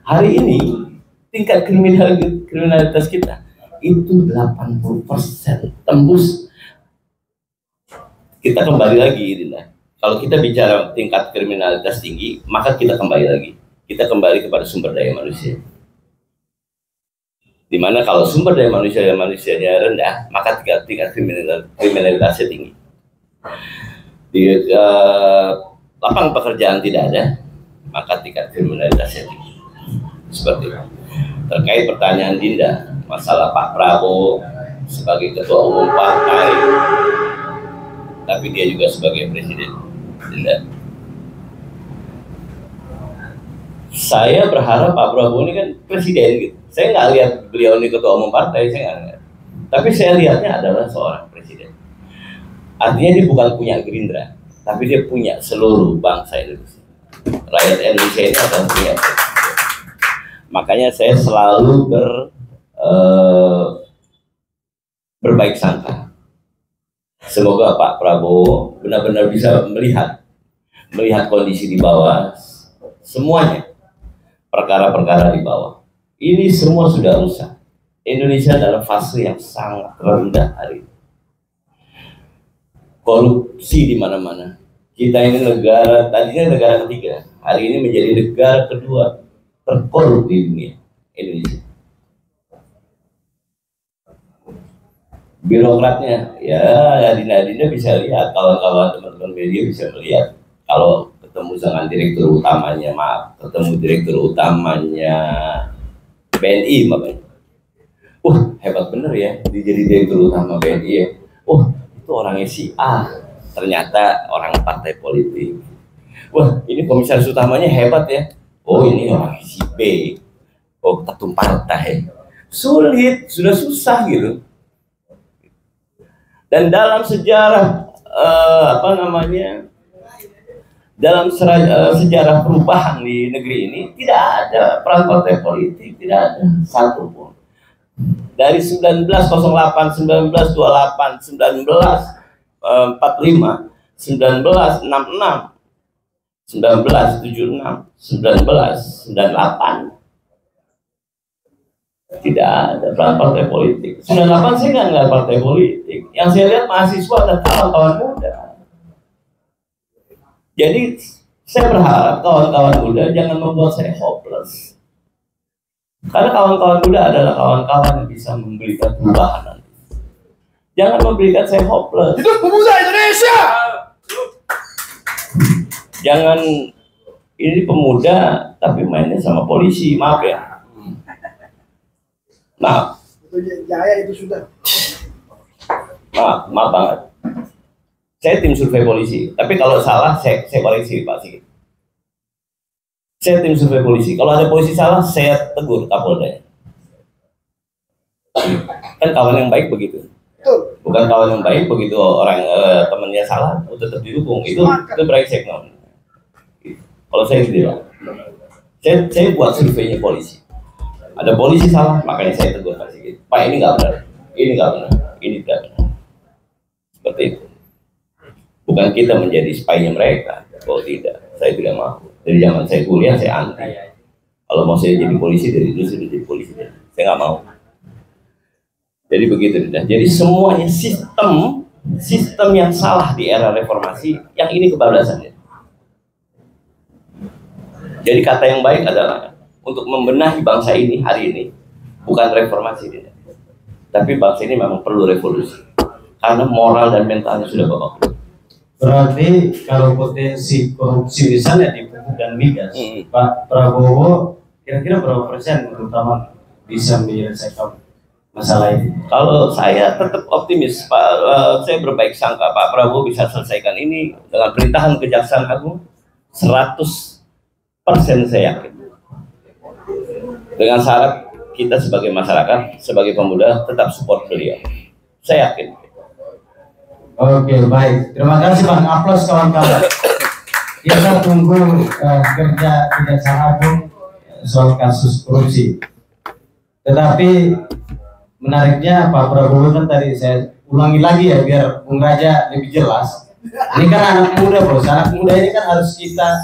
Hari ini tingkat kriminalitas kita itu 80% tembus. Kita kembali lagi, Dinda. Kalau kita bicara tingkat kriminalitas tinggi, maka kita kembali lagi. Kita kembali kepada sumber daya manusia. Dimana kalau sumber daya manusianya rendah, maka tingkat kriminalitasnya tinggi. Di lapangan pekerjaan tidak ada, maka tingkat kriminalitasnya tinggi. Seperti itu. Terkait pertanyaan Dinda, masalah Pak Prabowo sebagai ketua umum partai, tapi dia juga sebagai presiden. Dinda, saya berharap Pak Prabowo ini kan presiden gitu. Saya nggak lihat beliau ini ketua umum partai, saya nggak lihat. Tapi saya lihatnya adalah seorang presiden. Artinya dia bukan punya Gerindra, tapi dia punya seluruh bangsa Indonesia. Rakyat Indonesia ini akan punya presiden. Makanya saya selalu berbaik sangka. Semoga Pak Prabowo benar-benar bisa melihat kondisi di bawah, semuanya, perkara-perkara di bawah. Ini semua sudah rusak. Indonesia dalam fase yang sangat rendah hari ini. Korupsi di mana-mana. Kita ini negara, tadinya negara ketiga, hari ini menjadi negara kedua terkorup di dunia, Indonesia. Birokratnya, ya Dina bisa lihat, kawan-kawan teman-teman media bisa melihat, kalau ketemu dengan direktur utamanya BNI, makanya, hebat bener ya, dia jadi direktur utama BNI ya. Itu orangnya si A, ternyata orang partai politik. Ini komisaris utamanya hebat ya. Ini orang si B. Ketum partai. Sulit, sudah susah gitu. Dan dalam sejarah dalam sejarah perubahan di negeri ini tidak ada peran partai politik, tidak ada satupun. Dari 1908, 1928, 1945, 1966, 1976, 1998. Tidak ada peran partai politik. 98 saya nggak ngeliat partai politik. Yang saya lihat mahasiswa dan kawan-kawan muda. Jadi saya berharap kawan-kawan muda jangan membuat saya hopeless. Karena kawan-kawan muda adalah kawan-kawan yang bisa memberikan perubahan nanti. Jangan memberikan saya hopeless. Hidup pemuda Indonesia. Jangan ini pemuda tapi mainnya sama polisi, maaf ya. Maaf. Jaya itu sudah. Maaf banget. Saya tim survei polisi, tapi kalau salah saya koreksi Pak Sigit. Saya tim survei polisi. Kalau ada polisi salah, saya tegur Kapolda. Kan kawan yang baik begitu. Betul. Bukan kawan yang baik begitu orang temannya salah, tetap didukung. Itu brengsek non. Kalau saya gitu, saya buat surveinya polisi. Ada polisi salah, makanya saya tegur Pak Sigit. Pak, ini nggak benar, ini nggak benar, ini tidak benar. Seperti itu. Bukan kita menjadi spy-nya mereka. Oh tidak, saya tidak mau. Dari zaman saya kuliah saya anti. Kalau mau saya jadi polisi dari dulu sudah jadi polisi, saya nggak mau. Jadi begitu. Jadi semuanya sistem yang salah di era reformasi, yang ini kebablasannya. Jadi kata yang baik adalah untuk membenahi bangsa ini hari ini, bukan reformasi tidak. Tapi bangsa ini memang perlu revolusi karena moral dan mentalnya sudah babak. Berarti kalau potensi korupsi misalnya di pupuk dan migas, Pak Prabowo kira-kira berapa persen terutama bisa menyelesaikan masalah ini? Kalau Saya tetap optimis, Pak. Saya berbaik sangka Pak Prabowo bisa selesaikan ini dengan perintahan Kejaksaan Agung 100% saya yakin. Dengan syarat kita sebagai masyarakat, sebagai pemuda tetap support beliau. Saya yakin. Oke, baik. Terima kasih Bang. Aplaus kawan-kawan. Kita tunggu kerja Kejaksaan Agung soal kasus korupsi. Tetapi menariknya Pak Prabowo kan tadi saya ulangi lagi ya biar Bung Raja lebih jelas. Ini kan anak muda bos. Anak muda ini kan harus kita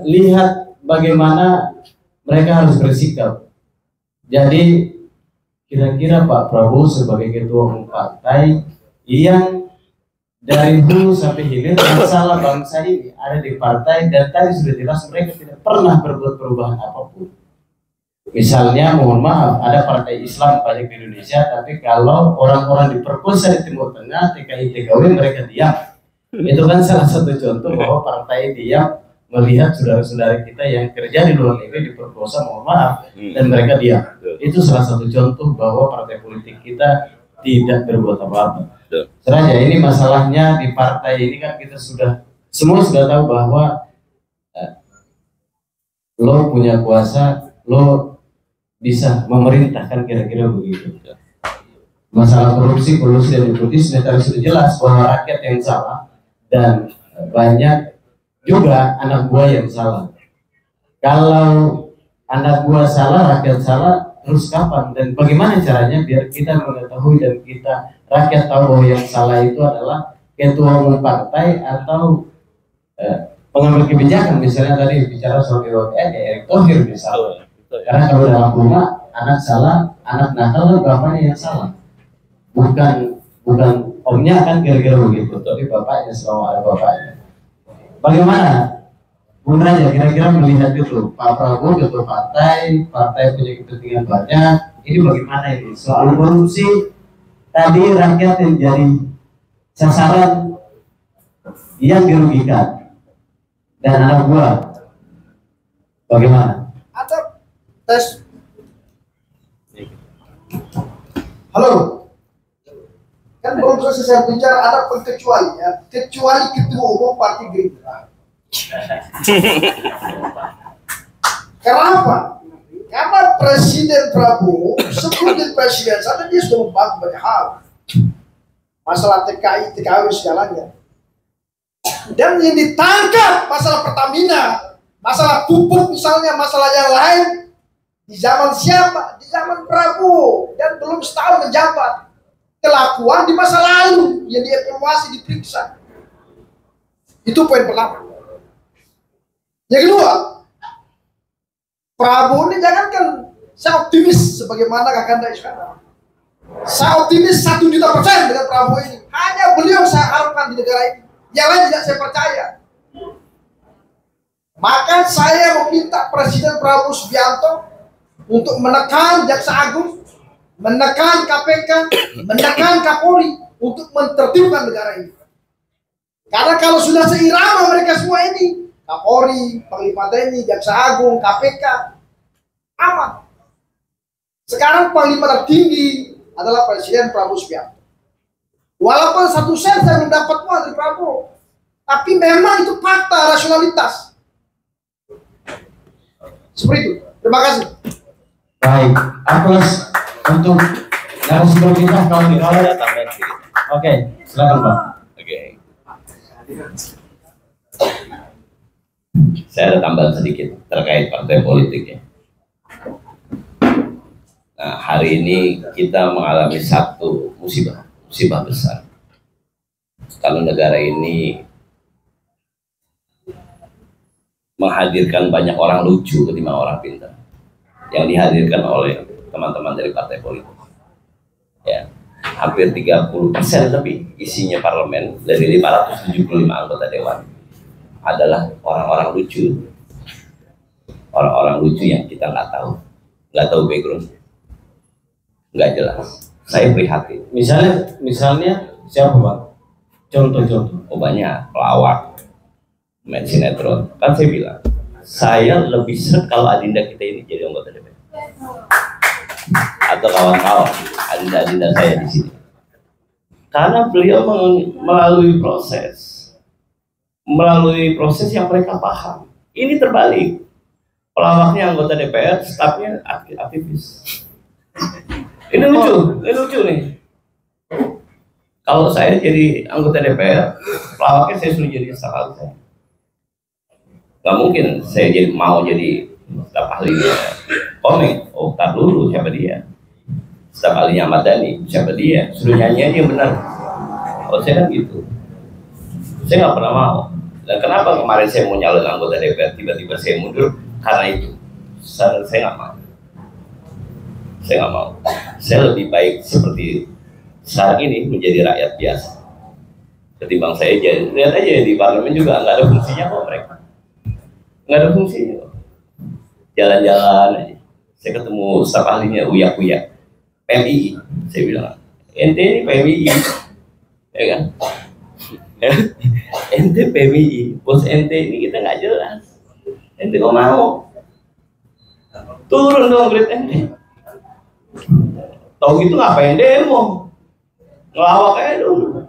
lihat bagaimana mereka harus bersikap. Jadi kira-kira Pak Prabowo sebagai ketua umum partai yang dari hulu sampai hilir masalah bangsa ini ada di partai, dan tadi sudah jelas mereka tidak pernah berbuat perubahan apapun. Misalnya mohon maaf, ada partai Islam banyak di Indonesia, tapi kalau orang-orang diperkosa di Timur Tengah, TKI TKW mereka diam. Itu kan salah satu contoh bahwa partai diam melihat saudara-saudara kita yang kerja di luar negeri diperkosa, mohon maaf, dan mereka diam. Itu salah satu contoh bahwa partai politik kita tidak berbuat apa-apa. Seraya ini masalahnya di partai ini kan kita semua sudah tahu bahwa lo punya kuasa, lo bisa memerintahkan, kira-kira begitu. Masalah korupsi dan nepotisme sudah jelas bahwa rakyat yang salah dan banyak juga anak buah yang salah. Kalau anak buah salah, rakyat salah, terus kapan dan bagaimana caranya biar kita mengetahui dan kita rakyat tahu bahwa yang salah itu adalah ketua umum partai atau pengambil kebijakan. Misalnya tadi bicara soal BUMN ya Erick Thohir misalnya. Karena kalau dalam rumah anak salah, anak nakal kan bapaknya yang salah. Bukan omnya kan kira-kira begitu, tapi bapaknya selama ada bapaknya. Bagaimana Bung Raja kira-kira melihat itu Pak Prabowo ketua partai punya kepentingan banyak, ini bagaimana ini soal korupsi tadi rakyat yang jadi sasaran yang dirugikan dan anak buah bagaimana? Ada tes. Halo. Kan belum selesai saya bicara, ada pengecualian, kecuali ketua umum partai Gerindra. Kenapa? Karena Presiden Prabowo sebelum jadi presiden saja dia sudah membantu banyak hal, masalah TKI, TKW segalanya. Dan yang ditangkap masalah Pertamina, masalah pupuk misalnya, masalah yang lain, Di zaman siapa? Di zaman Prabowo, dan belum setahun menjabat. Kelakuan di masa lalu yang dievaluasi, diperiksa. Itu poin pertama. Yang kedua, Prabowo ini jangankan saya optimis sebagaimana Kakanda sekarang. Saya optimis 1 juta % dengan Prabowo ini. Hanya beliau saya harapkan di negara ini. Yang lain tidak saya percaya. Maka saya meminta Presiden Prabowo Subianto untuk menekan Jaksa Agung, menekan KPK, menekan Kapolri untuk menertibkan negara ini. Karena kalau sudah seirama mereka semua ini, Kapolri, Panglima TNI, Jaksa Agung, KPK, aman. Sekarang Panglima tertinggi adalah Presiden Prabowo Subianto. Walaupun satu sen saya mendapat uang dari Prabowo, tapi memang itu fakta rasionalitas. Seperti itu. Terima kasih. Baik, aplaus untuk narasumber kita kawan-kawan. Ada tambahan sedikit. Oke, silakan Pak. Oke. Saya ada tambahan sedikit terkait partai politik ya. Nah, hari ini kita mengalami satu musibah besar. Kalau negara ini menghadirkan banyak orang lucu ketimbang orang pintar yang dihadirkan oleh teman-teman dari partai politik. Ya, hampir 30% lebih isinya parlemen dari 575 anggota dewan adalah orang-orang lucu. Orang-orang lucu yang kita nggak tahu background, nggak jelas. Saya prihatin. Misalnya siapa Pak? Contoh. Oh banyak, pelawak, main sinetron. Kan saya bilang, saya lebih seret kalau adinda kita ini jadi anggota DPR atau kawan-kawan adinda saya di sini, karena beliau melalui proses yang mereka paham. Ini terbalik, pelawaknya anggota DPR, stafnya aktivis. Ini lucu nih. Kalau saya jadi anggota DPR, pelawaknya saya suruh jadi staf ahli. Nggak mungkin saya mau jadi staf ahlinya komik. Oh, tar dulu, siapa dia? Staf ahlinya Ahmad Dhani, siapa dia? Suruh nyanyi aja yang benar. Oh, saya kan gitu. Saya nggak pernah mau. Dan kenapa kemarin saya mau nyalon anggota DPR, tiba-tiba saya mundur? Karena itu. Saya nggak mau. Saya lebih baik seperti saat ini menjadi rakyat biasa ketimbang saya jadi. Lihat aja di parlemen juga nggak ada fungsinya kok mereka. Nggak ada fungsinya, jalan-jalan aja. Saya ketemu staf ahlinya uyak-uyak PMII, saya bilang ente ini PMII ya kan. Ente PMII, bos ente ini kita nggak jelas, ente kok mau turun dong grade ente. Tahu gitu ngapain demo, ngelawak aja dulu.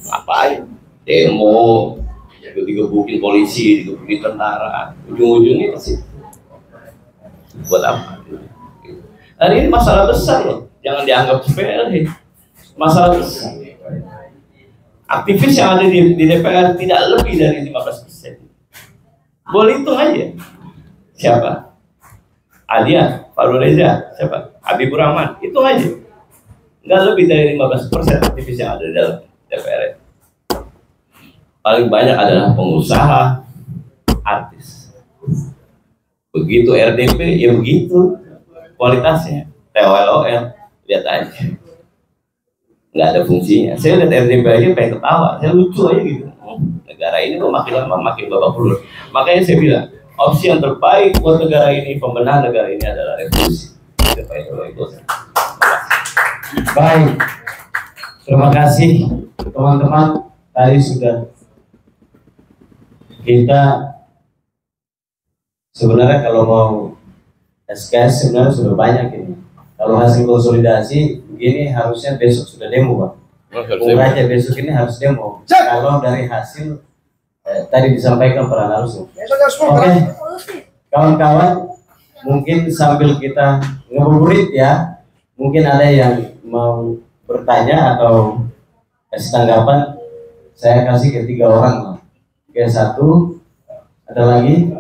Ngapain demo, digebukin polisi, digebukin tentara, ujung-ujungnya ke situ. Buat apa? Dan ini masalah besar loh, jangan dianggap sepele. Masalah besar. Aktivis yang ada di DPR tidak lebih dari 15%. Boleh hitung aja. Siapa? Adia, Farul Reza, siapa? Habibur Rahman, hitung aja. Nggak lebih dari 15% aktivis yang ada di dalam DPR. Paling banyak adalah pengusaha, artis. Begitu RDP, ya begitu kualitasnya. TOLOL, lihat aja. Nggak ada fungsinya. Saya lihat RDP aja pengen ketawa, saya lucu aja gitu. Negara ini kok makin lama makin babak belur. Makanya saya bilang, opsi yang terbaik buat negara ini, pembenahan negara ini adalah revolusi. Baik, terima kasih teman-teman. Tadi sudah kita sebenarnya kalau mau SKS sebenarnya sudah banyak ini. Kalau hasil konsolidasi begini harusnya besok sudah demo Pak. Aja besok ini harus demo. Kalau dari hasil tadi disampaikan para narasumber. Oke, kawan-kawan, mungkin sambil kita ngabuburit ya, mungkin ada yang mau bertanya atau kasih tanggapan. Saya kasih ke 3 orang. Oke, 1, ada lagi.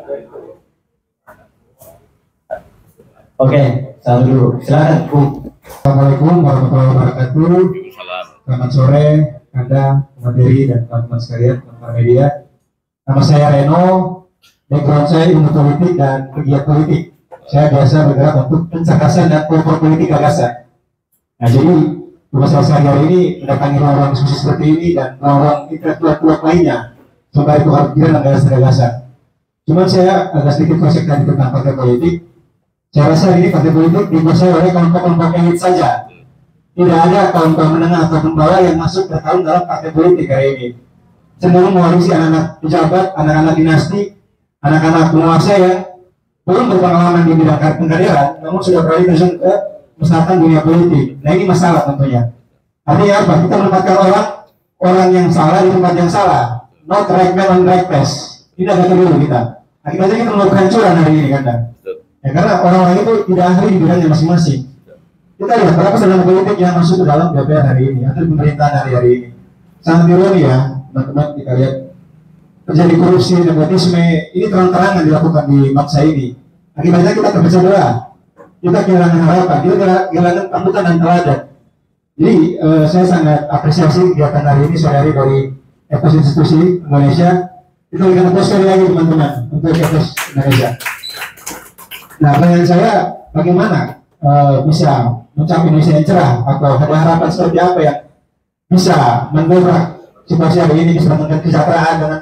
Oke, satu dulu. Silakan, Bung. Assalamualaikum warahmatullahi wabarakatuh. Selamat sore, Anda, materi dan teman-teman sekalian, teman-teman media. Nama saya Reno, background saya ilmu politik dan pegiat politik. Saya biasa bergerak untuk pencerdasan dan platform politik gagasan. Nah, jadi tugas saya sehari-hari ini mendatangi ruang-ruang diskusi seperti ini dan ruang-ruang intelektual lainnya. Coba itu harus dan gagasan. Cuman saya agak sedikit konsep tadi tentang partai politik. Saya rasa ini partai politik dikuasai oleh kelompok-kelompok elit saja. Tidak ada kaum-kaum menengah atau bawah yang masuk bertarung dalam partai politik hari ini. Semua mewarisi anak-anak pejabat, anak-anak dinasti, anak-anak penguasa yang belum berpengalaman di bidang pengkaderan, namun sudah berani terjun ke persyaratan dunia politik. Nah, ini masalah tentunya. Artinya apa? Kita menempatkan orang yang salah di tempat yang salah. Not right man on right place. Ini agak keliru kita. Akibatnya kita melakukan kehancuran hari ini, kan? Ya, karena orang-orang itu tidak ahli di bidangnya masing-masing. Kita lihat berapa sedang politik yang masuk ke dalam DPR hari ini atau pemerintahan hari ini. Sangat ironi ya, teman-teman, kita lihat terjadi korupsi, nepotisme, ini terang-terangan dilakukan di bangsa ini. Akibatnya kita terpecah belah, kita kehilangan harapan, kita kehilangan panutan dan teladan. Jadi saya sangat apresiasi kegiatan hari ini saudari dari Etos Institusi Indonesia. Kita berikan aplaus sekali lagi teman-teman untuk Etos Indonesia. Nah, pertanyaan saya, bagaimana bisa mencapai Indonesia yang cerah atau ada harapan seperti apa yang bisa mendobrak situasi hari ini, bisa meningkatkan kesejahteraan dengan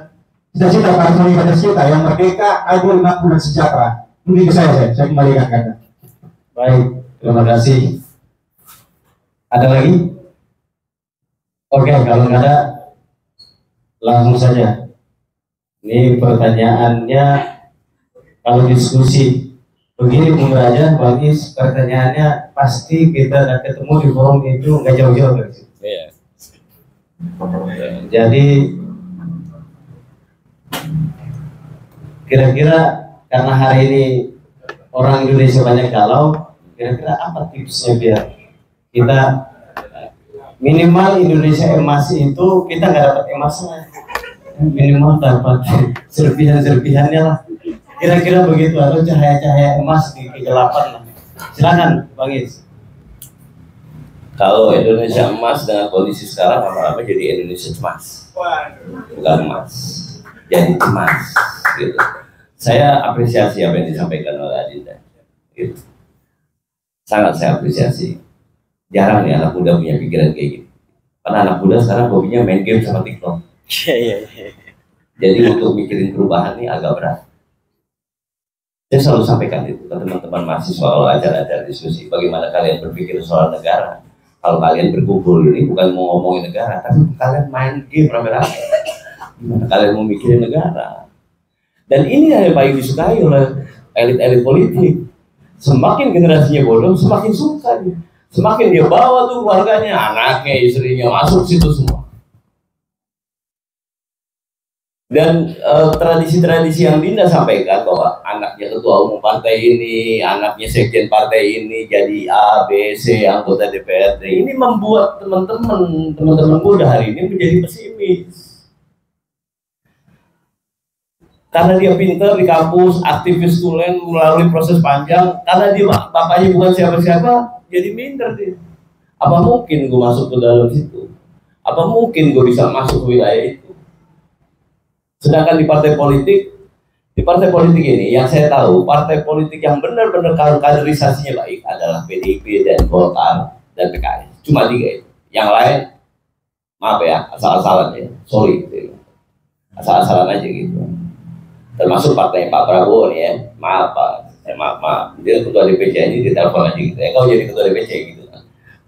cita-cita para pemimpin kita yang merdeka, adil, makmur, dan sejahtera. Mungkin ke saya kembalikan ke Anda. Baik, terima kasih. Ada lagi? Oke, kalau nggak ada, langsung saja. Ini pertanyaannya, kalau diskusi begini Bung Raja, bagi pertanyaannya pasti kita akan ketemu di forum itu nggak jauh-jauh dari situ. Iya. Jadi kira-kira karena hari ini orang Indonesia banyak galau, kira-kira apa tipsnya biar kita minimal Indonesia emas itu kita nggak dapat emasnya, minimal dapat serpihan-serpihannya lah. Kira-kira begitu, atau cahaya-cahaya emas di kegelapan lah. Silakan, Bang Is. Kalau Indonesia emas dengan kondisi sekarang lama-lama jadi Indonesia cemas, bukan emas, jadi cemas. Gitu. Saya apresiasi apa yang disampaikan oleh Adinda. Gitu. Sangat saya apresiasi. Jarang nih anak muda punya pikiran kayak gini. Karena anak muda sekarang hobinya main game sama TikTok. Jadi untuk mikirin perubahan ini agak berat. Saya selalu sampaikan itu ke teman-teman mahasiswa kalau acara-acara diskusi. Bagaimana kalian berpikir soal negara? Kalau kalian berkumpul ini bukan mau ngomongin negara, tapi kalian main game rame-rame. Gimana kalian mau mikirin negara? Dan ini yang paling disukai oleh elit-elit politik. Semakin generasinya bodoh, semakin suka dia. Semakin dia bawa tuh keluarganya, anaknya, istrinya masuk situ semua. Dan tradisi-tradisi yang Dinda sampaikan bahwa anaknya ketua umum partai ini, anaknya sekjen partai ini jadi A, B, C, anggota DPRD, ini membuat teman-teman muda hari ini menjadi pesimis. Karena dia pintar di kampus, aktivis tulen melalui proses panjang, karena dia bapaknya bukan siapa-siapa, jadi minder dia. Apa mungkin gue masuk ke dalam situ? Apa mungkin gue bisa masuk ke wilayah itu? Sedangkan di partai politik ini yang saya tahu, partai politik yang benar-benar kaderisasinya baik adalah PDIP dan Golkar dan PKS. Cuma 3 itu. Yang lain, maaf ya, asal-asalan ya, sorry gitu. Asal-asalan aja gitu. Termasuk partai Pak Prabowo nih ya, maaf Pak, maaf. Dia ketua DPC ini ditelepon aja gitu. Kau jadi ketua DPC gitu.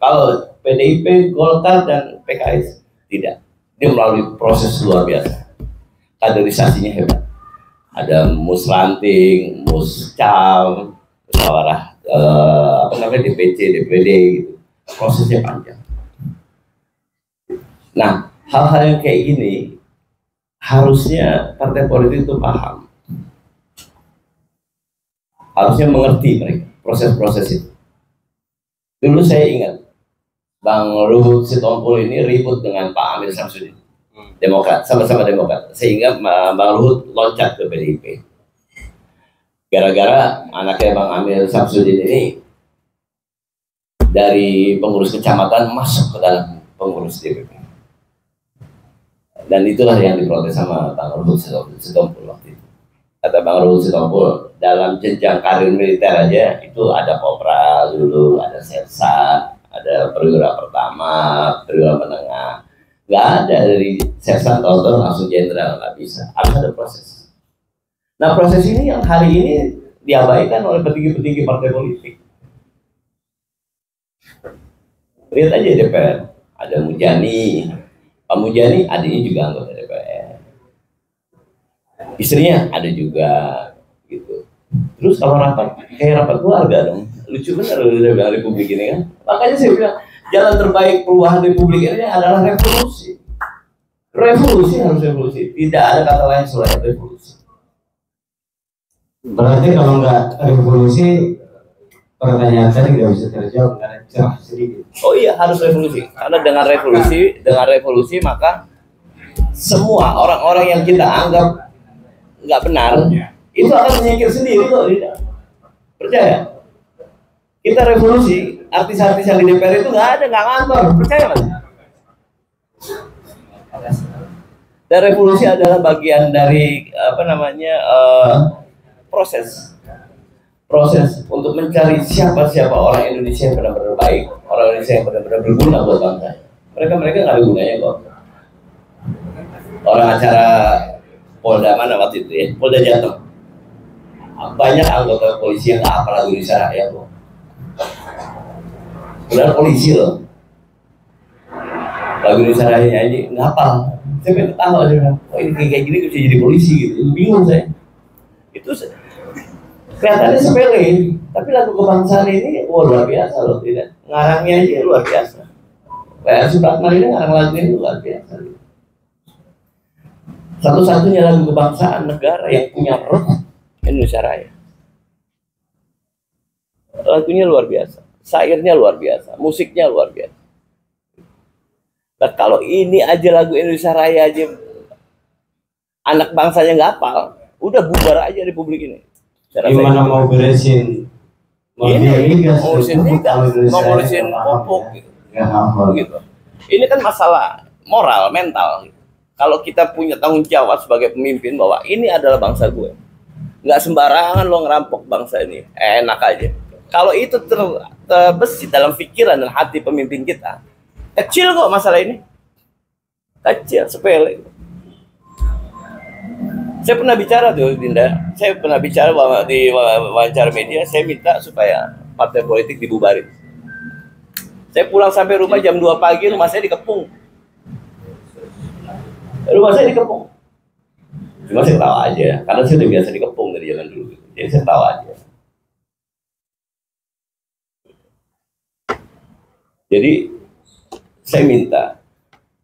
Kalau PDIP, Golkar dan PKS tidak. Dia melalui proses luar biasa. Kaderisasinya hebat. Ada musranting, muscam, musyawarah DPC, DPD gitu. Prosesnya panjang. Nah, hal-hal yang kayak gini harusnya partai politik itu paham. Harusnya mengerti mereka proses-proses itu. Dulu saya ingat Bang Luhut Sitompul ini ribut dengan Pak Amir Samsudin. Demokrat, sama-sama Demokrat, sehingga Bang Luhut loncat ke PDIP. Gara-gara anaknya Bang Amir Samsudin ini dari pengurus kecamatan masuk ke dalam pengurus DPP. Dan itulah yang diprotes sama Bang Ruhut Sitompul waktu itu. Kata Bang Ruhut Sitompul, dalam jenjang karir militer aja itu ada kopral dulu, ada sersan, ada perwira pertama, perwira menengah. Nggak ada dari sersan tahu-tahu langsung jenderal, nggak bisa. Harus ada proses. Nah, proses ini yang hari ini diabaikan oleh petinggi-petinggi partai politik. Lihat aja DPR, ada Mujani, Pak Mujani adiknya juga anggota DPR, istrinya ada juga, gitu. Terus kalau rapat, kayak rapat keluarga dong, lucu bener dalam Republik ini kan. Makanya saya bilang, jalan terbaik perubahan Republik ini adalah revolusi. Revolusi harus revolusi, tidak ada kata lain selain revolusi. Berarti kalau nggak revolusi, pertanyaan tadi tidak bisa terjawab karena cerah sedikit. Oh iya, harus revolusi. Karena dengan revolusi maka semua orang-orang yang kita anggap nggak benar itu akan menyingkir sendiri kok. Percaya? Kita revolusi, artis-artis yang di DPR itu nggak ada, nggak ngantor. Percaya mas? Dan revolusi adalah bagian dari proses untuk mencari siapa orang Indonesia yang benar-benar baik, orang Indonesia yang benar-benar berguna buat bangsa. Mereka nggak ada gunanya kok. Orang acara Polda mana waktu itu ya, Polda Jateng, banyak anggota polisi yang nggak hafal lagu Indonesia Raya kok. Benar polisi loh, lagu Indonesia Raya nyanyi nggak hafal. Saya pengen tahu aja, oh ini kayak gini bisa jadi polisi gitu, bingung saya. Itu kelihatannya sepele, tapi lagu kebangsaan ini luar biasa loh, tidak? Ngarangnya aja luar biasa. Kayak Supratman ini ngarang lagu ini luar biasa. Satu-satunya lagu kebangsaan negara yang punya roh Indonesia Raya. Lagunya luar biasa, syairnya luar biasa, musiknya luar biasa. Nah, kalau ini aja lagu Indonesia Raya aja anak bangsanya nggak hafal, udah bubar aja Republik ini. Gimana mau beresin? Mau ngurusin pupuk gitu. Ini kan masalah moral, mental. Kalau kita punya tanggung jawab sebagai pemimpin bahwa ini adalah bangsa gue, nggak sembarangan lo ngerampok bangsa ini, enak aja. Kalau itu terbesit dalam pikiran dan hati pemimpin kita, kecil kok masalah ini, kecil, sepele. Saya pernah bicara tuh, Dinda. Saya pernah bicara bahwa di wawancara media, saya minta supaya partai politik dibubarin. Saya pulang sampai rumah jam 2 pagi, rumah saya dikepung. Rumah saya dikepung. Cuma saya tahu aja, karena saya udah biasa dikepung dari zaman dulu. Jadi saya tahu aja. Jadi saya minta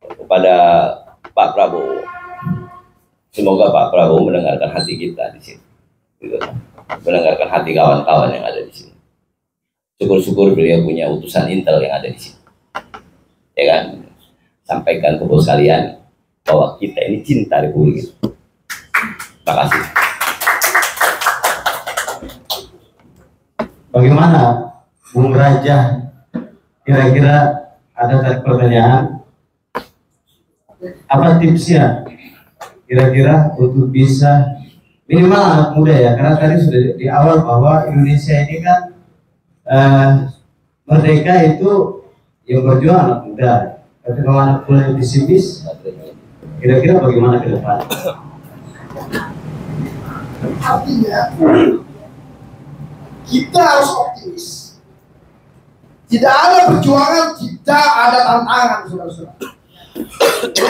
kepada Pak Prabowo, semoga Pak Prabowo mendengarkan hati kita di sini, gitu. Mendengarkan hati kawan-kawan yang ada di sini. Syukur-syukur beliau punya utusan intel yang ada di sini, ya kan? Sampaikan ke bos kalian bahwa kita ini cinta Republik ini. Terima kasih. Bagaimana, Bung Raja? Kira-kira ada tadi pertanyaan, apa tipsnya? Kira-kira untuk bisa minimal anak muda ya, karena tadi sudah di awal bahwa Indonesia ini kan merdeka itu yang berjuang anak muda, tapi kalau anak muda yang pesimis, kira-kira bagaimana ke depan? Artinya kita harus optimis. Tidak ada perjuangan, tidak ada tantangan, saudara-saudara.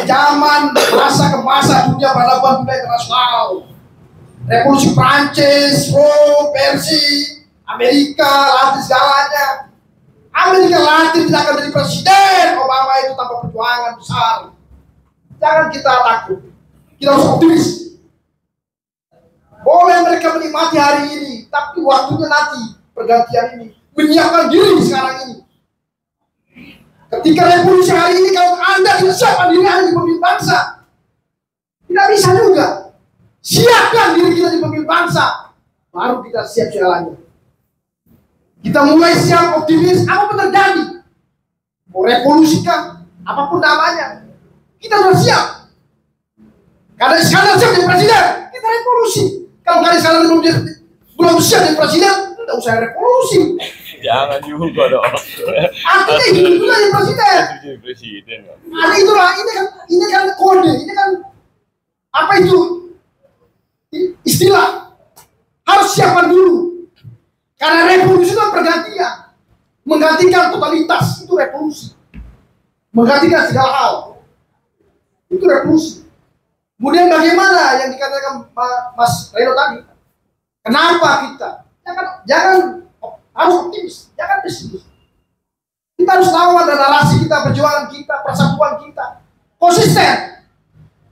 Zaman masa ke masa dunia peradaban dunia internasional, revolusi Prancis, Rome, Persia, Amerika, Latin segalanya. Amerika Latin tidak akan jadi presiden Obama itu tanpa perjuangan besar. Jangan kita takut, kita harus optimis. Boleh mereka menikmati hari ini, tapi waktunya nanti pergantian ini. Menyiapkan diri sekarang ini. Ketika revolusi hari ini, kalau Anda tidak siapkan diri Anda di pemimpin bangsa, tidak bisa juga. Siapkan diri kita di pemimpin bangsa. baru kita siap segalanya. Kita mulai siap optimis, apapun terjadi, mau revolusi kah, apapun namanya, kita sudah siap. Karena sekarang siap jadi presiden, kita revolusi. Kalau kalian sekarang belum siap jadi presiden, tidak usah revolusi. Jangan juga dong. Artinya hidup juga jadi presiden. Jadi presiden. Nah, itulah, ini kan kode, ini kan apa itu istilah, harus siapkan dulu. Karena revolusi itu pergantian, menggantikan totalitas, itu revolusi, menggantikan segala hal, itu revolusi. Kemudian bagaimana yang dikatakan Mas Reno tadi, kenapa kita jangan harus optimis, jangan pesimis. Kita harus lawan dan narasi kita, perjuangan kita, persatuan kita, konsisten.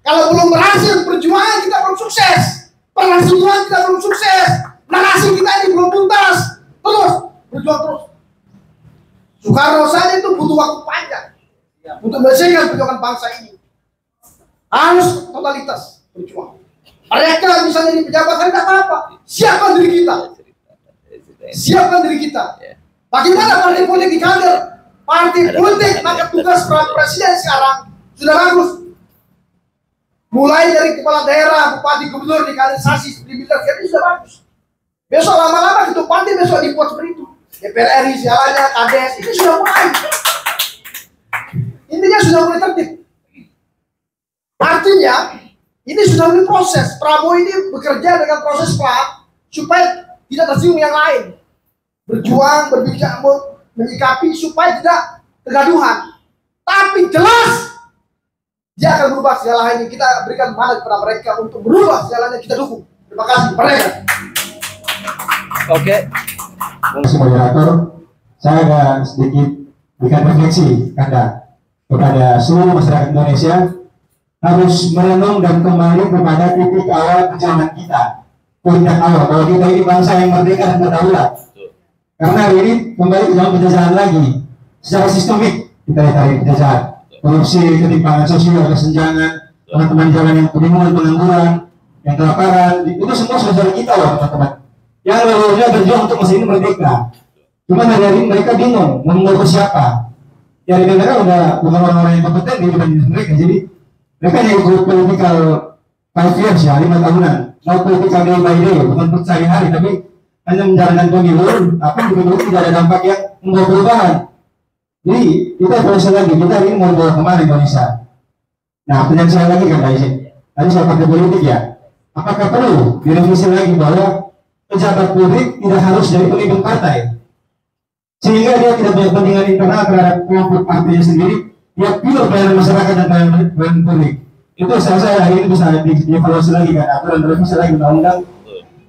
Kalau belum berhasil perjuangan kita belum sukses, persatuan kita belum sukses, narasi kita ini belum tuntas, terus berjuang terus. Soekarno saja itu butuh waktu panjang untuk menyelesaikan perjuangan bangsa ini. Harus totalitas berjuang. Mereka misalnya di pejabat tidak apa-apa, siapkan diri kita. Siapkan diri kita. Bagaimana partai politik di kader? Partai politik, maka tugas presiden sekarang sudah bagus. Mulai dari kepala daerah, bupati, gubernur, dikaderisasi, di militer, ini sudah bagus. Besok lama-lama ketua partai besok dibuat seperti itu. DPR RI, sialanya, KDS, ini sudah mulai. Intinya sudah mulai tertib. Artinya, ini sudah mulai proses. Prabowo ini bekerja dengan proses pelan supaya tidak tersinggung yang lain. Berjuang, berbicara, menyikapi supaya tidak kegaduhan. Tapi jelas dia akan berubah segala hal ini. Kita berikan mandat kepada mereka untuk berubah segalanya, kita dukung. Terima kasih mereka. Oke. Moderator, saya ada sedikit berikan refleksi kepada seluruh masyarakat Indonesia harus merenung dan kembali kepada titik awal perjalanan kita. Puncak awal bahwa kita ini bangsa yang merdeka dan berdaulat. Karena hari ini kembali ke zaman penjajahan lagi, secara sistemik kita ditarik penjajahan. Korupsi, ketimpangan sosial, kesenjangan, teman-teman jalan yang kebingungan, pengangguran, yang kelaparan, itu semua saudara kita loh teman-teman. Yang lalunya berjuang untuk masa ini merdeka. Cuma hari ini mereka bingung mau mengurus siapa. Ya di negara udah bukan orang-orang yang kompeten di dibanding mereka. Jadi mereka yang ikut political 5 years ya, 5 tahunan. Mau political day by day, bukan untuk sehari-hari, tapi hanya menjalankan pemilu, tapi di pemilu tidak ada dampak yang membawa perubahan. Jadi kita proses lagi, kita hari ini mau bawa kemana Indonesia. Nah, pertanyaan saya lagi kan tadi soal partai politik ya. Apakah perlu direvisi lagi bahwa pejabat publik tidak harus dari pemimpin partai, sehingga dia tidak punya kepentingan internal terhadap kelompok partainya sendiri, dia pure pelayanan masyarakat dan pelayanan publik. Itu saya hari ini bisa dievaluasi lagi kan, aturan revisi lagi undang-undang,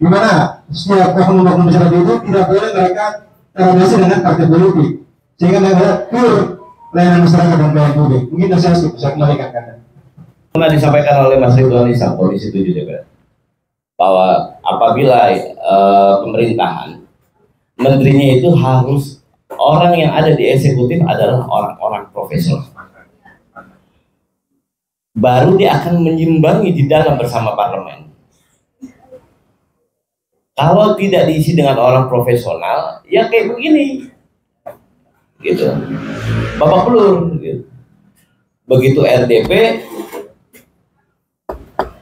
gimana setiap oknum-oknum pejabat itu tidak boleh mereka terafiliasi dengan partai politik, sehingga mereka pure pelayanan masyarakat dan pelayanan publik. Mungkin saya bisa kembalikan kan. Pernah disampaikan oleh Mas Ridwan Hisam, Komisi 7 DPR, bahwa apabila pemerintahan, menterinya itu harus orang yang ada di eksekutif adalah orang-orang profesional. Baru dia akan menyimbangi di dalam bersama parlemen. Kalau tidak diisi dengan orang profesional, ya kayak begini, gitu, babak belur. Gitu. Begitu RDP,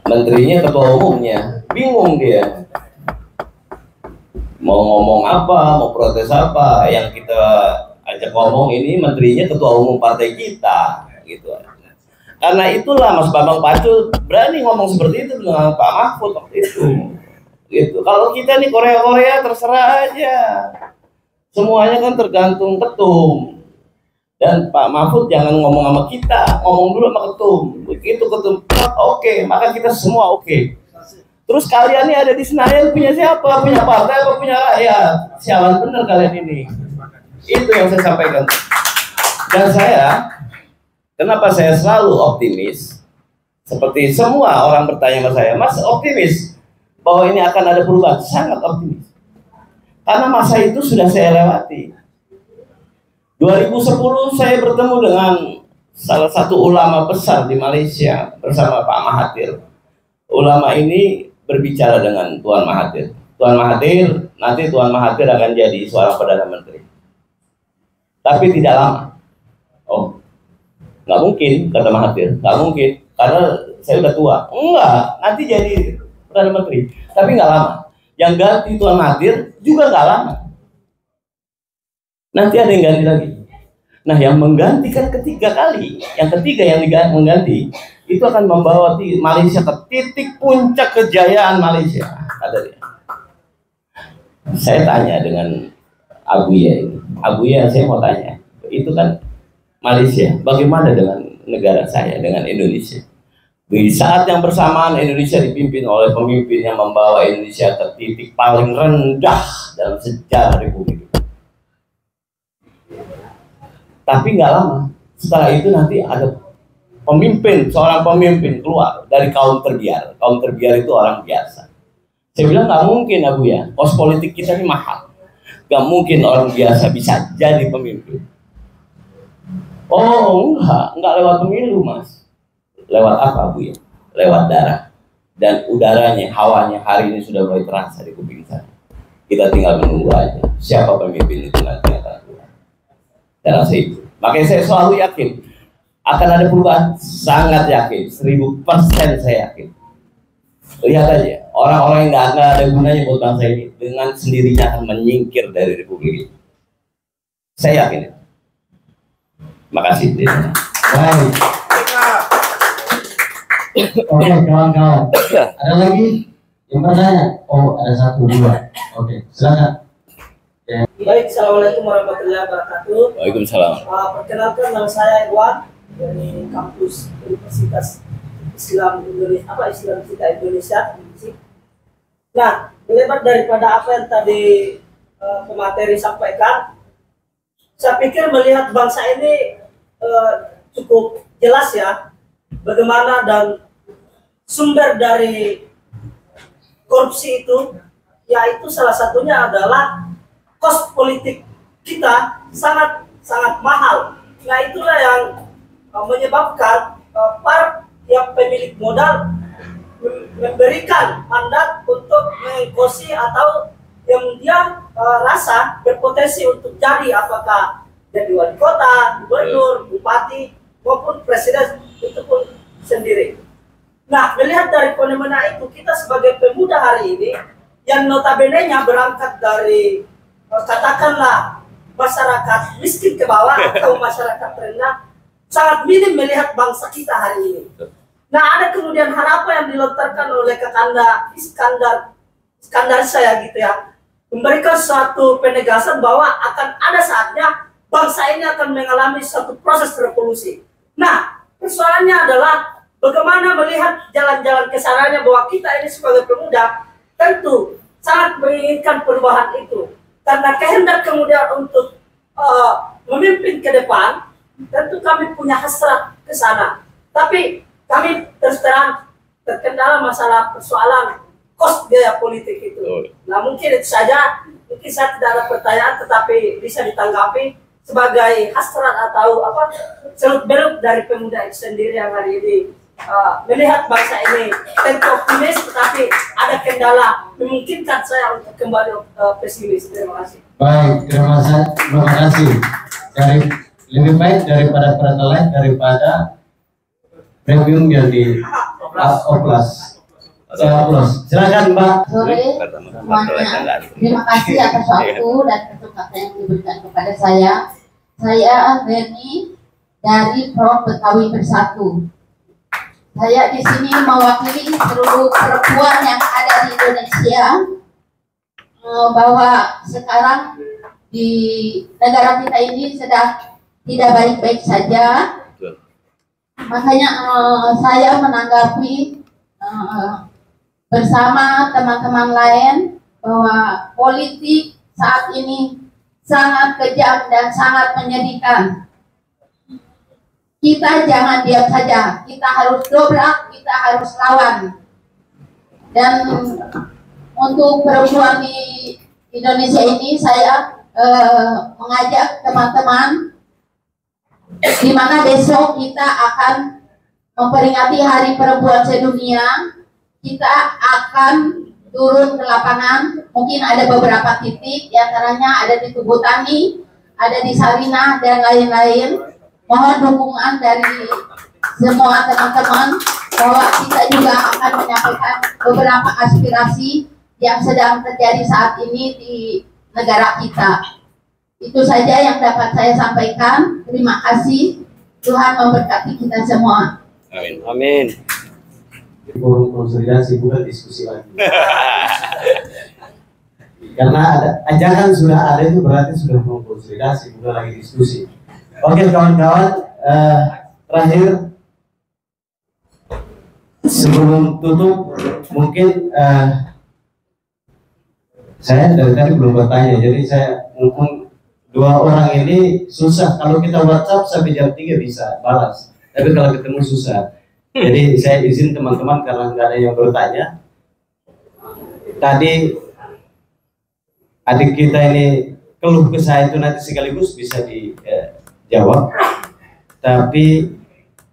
menterinya ketua umumnya, bingung dia. Mau ngomong apa, mau protes apa, yang kita ajak ngomong ini menterinya ketua umum partai kita, gitu. Karena itulah Mas Bambang Pacul berani ngomong seperti itu dengan Pak Mahfud waktu itu. Gitu. Kalau kita nih Korea terserah aja. Semuanya kan tergantung ketum. Dan Pak Mahfud jangan ngomong sama kita, ngomong dulu sama ketum. Begitu ketum, oke, maka kita semua oke. Terus kalian ini ada di Senayan punya siapa? Punya partai apa punya rakyat? Sialan bener kalian ini. Itu yang saya sampaikan. Dan saya, kenapa saya selalu optimis? Seperti semua orang bertanya sama saya, Mas optimis bahwa ini akan ada perubahan? Sangat optimis. Karena masa itu sudah saya lewati. 2010 saya bertemu dengan salah satu ulama besar di Malaysia bersama Pak Mahathir. Ulama ini berbicara dengan Tuan Mahathir. Tuan Mahathir, nanti Tuan Mahathir akan jadi seorang Perdana Menteri. Tapi tidak lama. Oh, nggak mungkin, kata Mahathir. Nggak mungkin, karena saya udah tua. Enggak, nanti jadi Perdana Menteri. Tapi nggak lama. Yang ganti Tuan Mahathir juga nggak lama. Nanti ada yang ganti lagi. Nah, yang menggantikan ketiga kali, yang ketiga yang mengganti, itu akan membawa Malaysia ke titik puncak kejayaan Malaysia, kata dia. Saya tanya dengan Abuya ini. Abuya, saya mau tanya, itu kan Malaysia, bagaimana dengan negara saya, dengan Indonesia? Di saat yang bersamaan Indonesia dipimpin oleh pemimpin yang membawa Indonesia ke titik paling rendah dalam sejarah Republik. Tapi nggak lama, setelah itu nanti ada pemimpin, seorang pemimpin keluar dari kaum terbiar. Kaum terbiar itu orang biasa. Saya bilang nggak mungkin, Abuya, kos politik kita ini mahal. Nggak mungkin orang biasa bisa jadi pemimpin. Oh enggak lewat pemilu, Mas. Lewat apa, Abuya? Lewat darah. Dan udaranya, hawanya hari ini sudah mulai terasa di kuping saya. Kita tinggal menunggu aja siapa pemimpin itu nanti akan keluar. Dan rasa itu. Makanya saya selalu yakin akan ada perubahan, sangat yakin, 1000% saya yakin. Lihat aja, orang-orang yang nggak ada gunanya buat bangsa ini dengan sendirinya akan menyingkir dari Republik ini. Saya yakin. Makasih. Baik. Oke, kawan-kawan. Ada lagi yang bertanya? Oh, ada 1, 2. Oke, silakan. Baik, assalamualaikum warahmatullahi wabarakatuh. Waalaikumsalam. Perkenalkan, nama saya Edwan dari kampus Universitas Islam Indonesia, Islam kita Indonesia. Nah, melebar daripada apa yang tadi pemateri sampaikan, saya pikir melihat bangsa ini cukup jelas ya, bagaimana dan sumber dari korupsi itu, yaitu salah satunya adalah kos politik kita sangat mahal. Nah, itulah yang menyebabkan para yang pemilik modal memberikan mandat untuk mengkosi atau yang dia rasa berpotensi untuk jadi, apakah jadi wali kota, gubernur, bupati maupun presiden itu pun sendiri. Nah, melihat dari fenomena itu, kita sebagai pemuda hari ini yang notabene-nya berangkat dari katakanlah masyarakat miskin ke bawah atau masyarakat rendah, sangat minim melihat bangsa kita hari ini. Nah, ada kemudian harapan yang dilontarkan oleh Kakanda Iskandar saya gitu ya, memberikan suatu penegasan bahwa akan ada saatnya bangsa ini akan mengalami suatu proses revolusi. Nah, persoalannya adalah bagaimana melihat jalan-jalan kesananya, bahwa kita ini sebagai pemuda tentu sangat menginginkan perubahan itu. Karena kehendak kemudian untuk memimpin ke depan, tentu kami punya hasrat ke sana. Tapi kami terus terang terkendala masalah persoalan kos biaya politik itu. Nah, mungkin itu saja. Mungkin saya tidak ada pertanyaan, tetapi bisa ditanggapi sebagai hasrat atau seluk-beluk dari pemuda itu sendiri yang hari ini melihat bangsa ini tentu optimis, tetapi ada kendala memungkinkan saya untuk kembali pesimis. Terima kasih. Baik, terima kasih. Lebih baik daripada pertalite, daripada premium yang di oplas. Silakan, Mbak. Sore semuanya. Terima kasih atas waktu dan kesempatan yang diberikan kepada saya. Saya Reni dari Pro Betawi Bersatu. Saya di sini mewakili seluruh perempuan yang ada di Indonesia, bahwa sekarang di negara kita ini sedang tidak baik-baik saja. Makanya saya menanggapi bersama teman-teman lain bahwa politik saat ini sangat kejam dan sangat menyedihkan. Kita jangan diam saja, kita harus dobrak, kita harus lawan. Dan untuk perempuan di Indonesia ini saya mengajak teman-teman, di mana besok kita akan memperingati Hari Perempuan Sedunia. Kita akan turun ke lapangan. Mungkin ada beberapa titik, diantaranya ada di Tugu Tani, ada di Sarinah, dan lain-lain. Mohon dukungan dari semua teman-teman bahwa kita juga akan menyampaikan beberapa aspirasi yang sedang terjadi saat ini di negara kita. Itu saja yang dapat saya sampaikan. Terima kasih. Tuhan memberkati kita semua. Amin. Amin. Forum konsolidasi bukan diskusi lagi. Karena ada ajakan sudah ada itu berarti sudah mau konsolidasi bukan lagi diskusi. Oke kawan-kawan, terakhir sebelum tutup mungkin saya dari tadi belum bertanya, jadi saya mungkin dua orang ini susah. Kalau kita WhatsApp sampai jam 3 bisa balas, tapi kalau ketemu susah. Jadi saya izin teman-teman karena nggak ada yang bertanya. Tadi adik kita ini keluh ke saya itu nanti sekaligus bisa dijawab. Tapi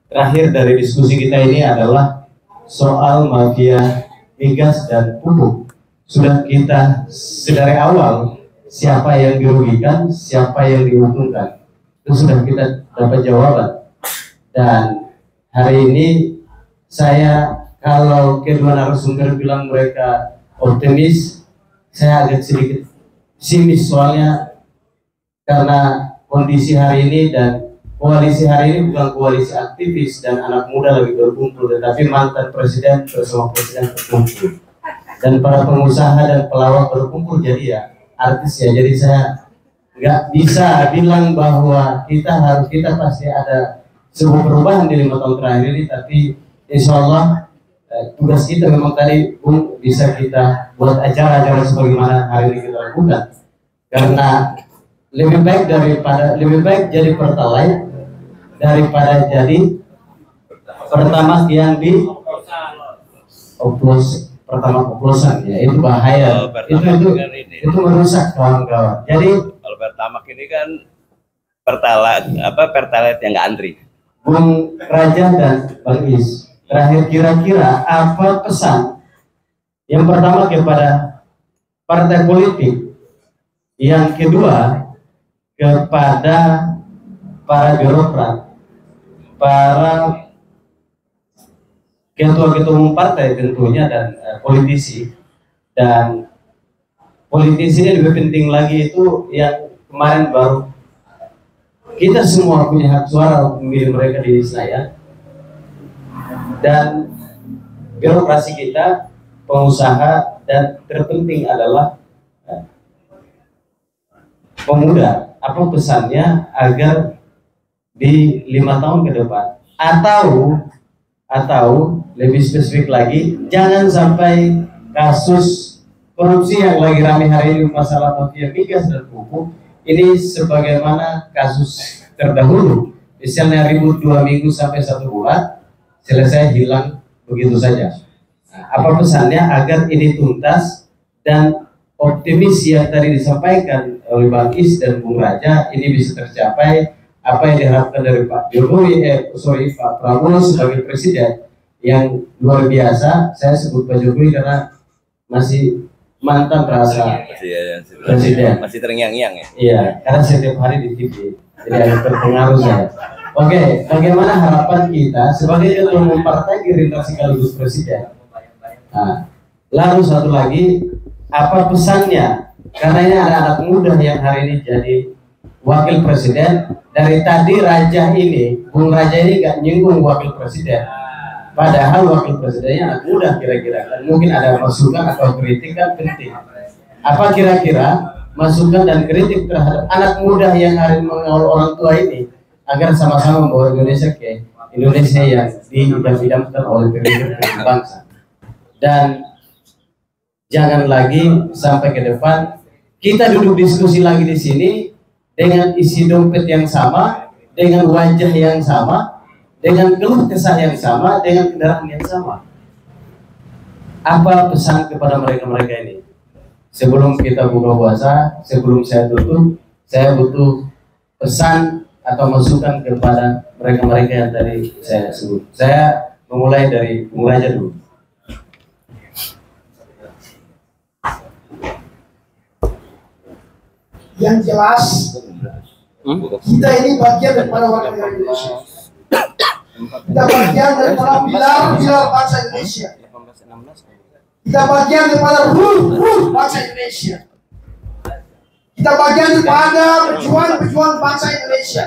terakhir dari diskusi kita ini adalah soal mafia migas dan pupuk. Sudah kita sedari awal siapa yang dirugikan, siapa yang diuntungkan, itu sudah kita dapat jawaban. Dan hari ini saya, kalau kedua narasumber bilang mereka optimis, saya agak sedikit pesimis soalnya karena kondisi hari ini dan koalisi hari ini bukan koalisi aktivis dan anak muda lagi berkumpul, tetapi mantan presiden bersama presiden berkumpul dan para pengusaha dan pelawak berkumpul, jadi ya artis ya. Jadi saya nggak bisa bilang bahwa kita pasti ada sebuah perubahan di 5 tahun terakhir ini, tapi insya Allah tugas kita memang tadi bisa kita buat acara-acara sebagaimana hari ini kita lakukan, karena lebih baik jadi pertalite daripada jadi pertama yang di oplosan ya, itu bahaya. Itu merusak kawan-kawan. Jadi kalau Pertamax ini kan pertalite yang nggak antri. Bung Raja dan Bang Is, terakhir kira-kira apa pesan yang pertama kepada partai politik, yang kedua kepada para birokrat, para ketua-ketua umum partai tentunya, dan politisi. Dan politisi ini lebih penting lagi itu yang kemarin baru kita semua punya hak suara untuk memilih mereka di Senayan. Dan birokrasi kita, pengusaha, dan terpenting adalah pemuda. Apa pesannya agar di 5 tahun ke depan, atau lebih spesifik lagi, jangan sampai kasus korupsi yang lagi ramai hari ini, masalah mafia migas dan pupuk ini sebagaimana kasus terdahulu, misalnya ribut 2 minggu sampai 1 bulan, selesai hilang begitu saja. Nah, apa pesannya agar ini tuntas dan optimis yang tadi disampaikan oleh Bang Is dan Bung Raja ini bisa tercapai, apa yang diharapkan dari Pak Prabowo sebagai presiden yang luar biasa. Saya sebut Pak Jokowi karena masih mantan rasa presiden, masih terngiang-ngiang ya. Iya, karena setiap hari di TV, jadi agak terpengaruh saya. Oke, bagaimana harapan kita sebagai ketua umum partai Gerindra sekaligus presiden? Nah, lalu satu lagi, apa pesannya? Karena ini ada anak muda yang hari ini jadi wakil presiden. Dari tadi Raja ini, Bung Raja ini gak nyinggung wakil presiden, padahal wakil presidennya anak muda kira-kira. Dan mungkin ada masukan atau kritik kan penting. Apa kira-kira masukan dan kritik terhadap anak muda yang hari ini mengawal orang tua ini agar sama-sama membawa Indonesia ke Indonesia yang diidam-idamkan oleh pemimpin bangsa? Dan jangan lagi sampai ke depan kita duduk diskusi lagi di sini dengan isi dompet yang sama, dengan wajah yang sama, dengan keluh kesah yang sama, dengan kendaraan yang sama. Apa pesan kepada mereka-mereka ini? Sebelum kita buka puasa, sebelum saya tutup, saya butuh pesan atau masukan kepada mereka-mereka yang tadi saya sebut. Saya memulai dari Bung Raja dulu. Yang jelas, kita ini bagian daripada warga negara Indonesia. Kita bagian daripada pilar-pilar bangsa Indonesia. Kita bagian daripada ruh bangsa Indonesia. Kita bagian daripada perjuangan bangsa Indonesia.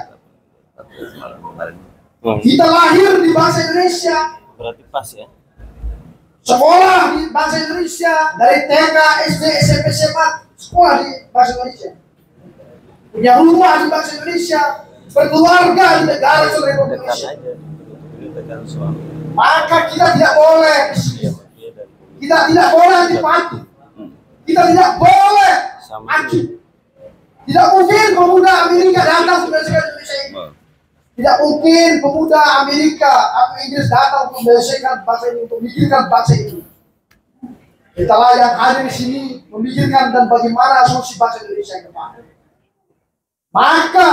Kita lahir di bangsa Indonesia. Berarti pas ya. Sekolah di bangsa Indonesia dari TK, SD, SMP, SMA, sekolah di bangsa Indonesia. Punya rumah di bangsa Indonesia, berkeluarga di negara Republik Indonesia. Maka kita tidak boleh, kita tidak boleh dipantu, kita tidak boleh maju. Tidak mungkin pemuda Amerika datang untuk menyelesaikan Indonesia ini. Tidak mungkin pemuda Amerika atau Inggris datang untuk menyelesaikan bangsa ini, untuk memikirkan bangsa ini. Kitalah yang hadir di sini memikirkan dan bagaimana solusi bangsa Indonesia ke depan. Maka